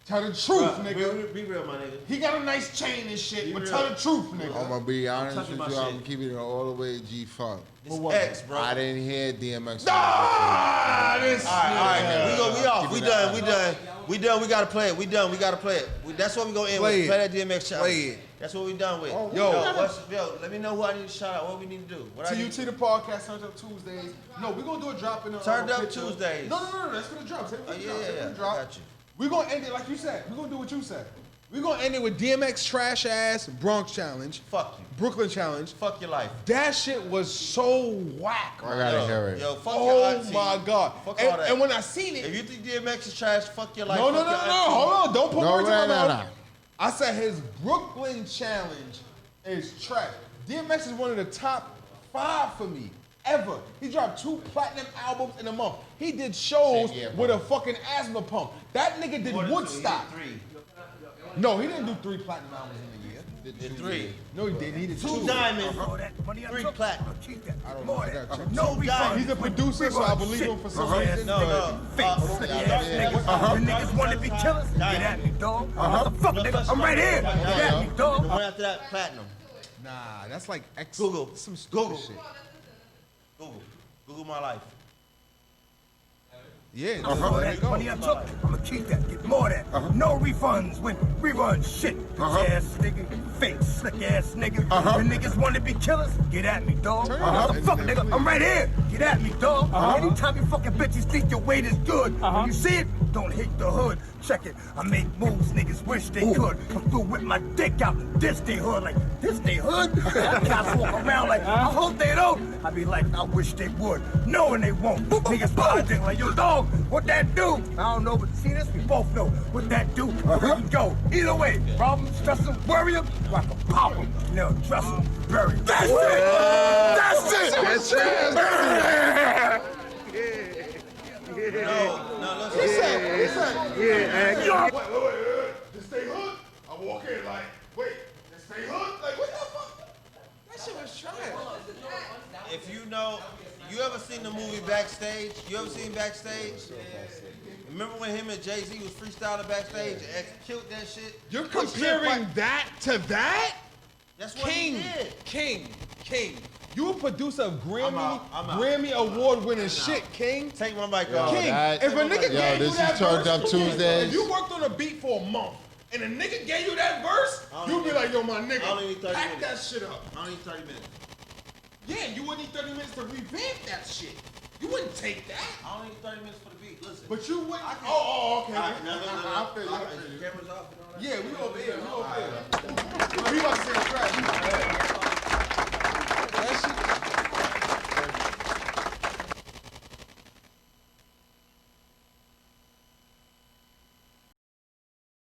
Tell the truth, nigga. Be real, my nigga. He got a nice chain and shit, Be but real. tell the truth, nigga. I'm gonna be honest touching with my you. I'm shit. keeping it all the way G-Funk. This X, bro. I didn't hear DMX. Ah, this All right, nigga. we off. Keep We it done. out. We done. We gotta play it. We done. We gotta play it. That's what we gonna end Play with. it. Play that DMX challenge. Play it. That's what we done with. Yo. Let me know who I need to shout out. What we need to do. What I need TUT the podcast turns up Tuesdays. No, we're gonna do a drop in the Turned up picture. Tuesdays. No, that's for the drop. Say it for the drop. Say it for the I drop. got you. We're gonna end it like you said. We're gonna do what you said. We're gonna end it with DMX trash ass Bronx challenge, Fuck you. Brooklyn challenge. Fuck your life. That shit was so whack. I gotta hear it. Yo, fuck your Oh auntie. my god. Fuck all that. And when I seen If it, you think DMX is trash, fuck your life. no, fuck your auntie. hold on, don't put No, words in my no, mouth. no. I said his Brooklyn challenge is trash. DMX is one of the top 5 for me ever. He dropped 2 platinum albums in a month. He did shows Same year, with bro. a fucking asthma pump. That nigga did More than two, Woodstock. he did No, he didn't do 3 platinum albums in a year. He did 3. No, he didn't. He did 2. 2 diamonds. 3 platinum. I don't know. I gotta check. No diamonds. He's a producer, so I believe him for some reason. No. Niggas want to be killers? Get at me, dog. Motherfucker, nigga, I'm right here. Get at me, dog. The one after that, platinum. Nah, that's like X. Google. Some stupid Google. shit. Google my life. Yeah, All there that you go. money I took, I'ma keep that, get more of that. No refunds when reruns shit. Bitch ass nigga, fake slick ass nigga. The niggas want to be killers? Get at me, dog. Turn it up. Motherfucker, nigga, I'm right here. Get at me, dog. Anytime you fucking bitches think your weight is good, when you see it, don't hit the hood. Check it. I make moves niggas wish they could. Come through with my dick out. This they hood, like this they hood. Cops walk around like I hope they don't. I be like I wish they would, knowing they won't. Niggas buy dick like yo dog. What that do? I don't know, but see this, we both know what that do. We can go either way. Problem, stress them, worry them, I can pop them. Now dress them, bury them. That's it. That's it. No, listen. He said, wait. This stay hood? I walk in like, wait, this stay hood? Like, what the fuck? That shit was trash. If you know, you ever seen the movie Backstage? You ever seen Backstage? Remember when him and Jay-Z was freestyling backstage and X killed that shit? You're Put comparing shit that to that? That's what he did. King. You a producer of I'm out. Grammy award-winning shit, King. Take my mic Yo, off. King, that- if a nigga Yo, gave you this that is Turned Up verse, Tuesdays. if you worked on a beat for a month and a nigga gave you that verse, you'd be like, yo, my I only nigga, need 30 pack that minutes. shit up. I don't need 30 minutes. Yeah, you wouldn't need 30 minutes to revamp that shit. You wouldn't take that. I don't need 30 minutes for the beat. Listen. But you wouldn't. I can- Oh, okay. All right, no. I feel you. All right, the camera's off and all that? Yeah, we over here.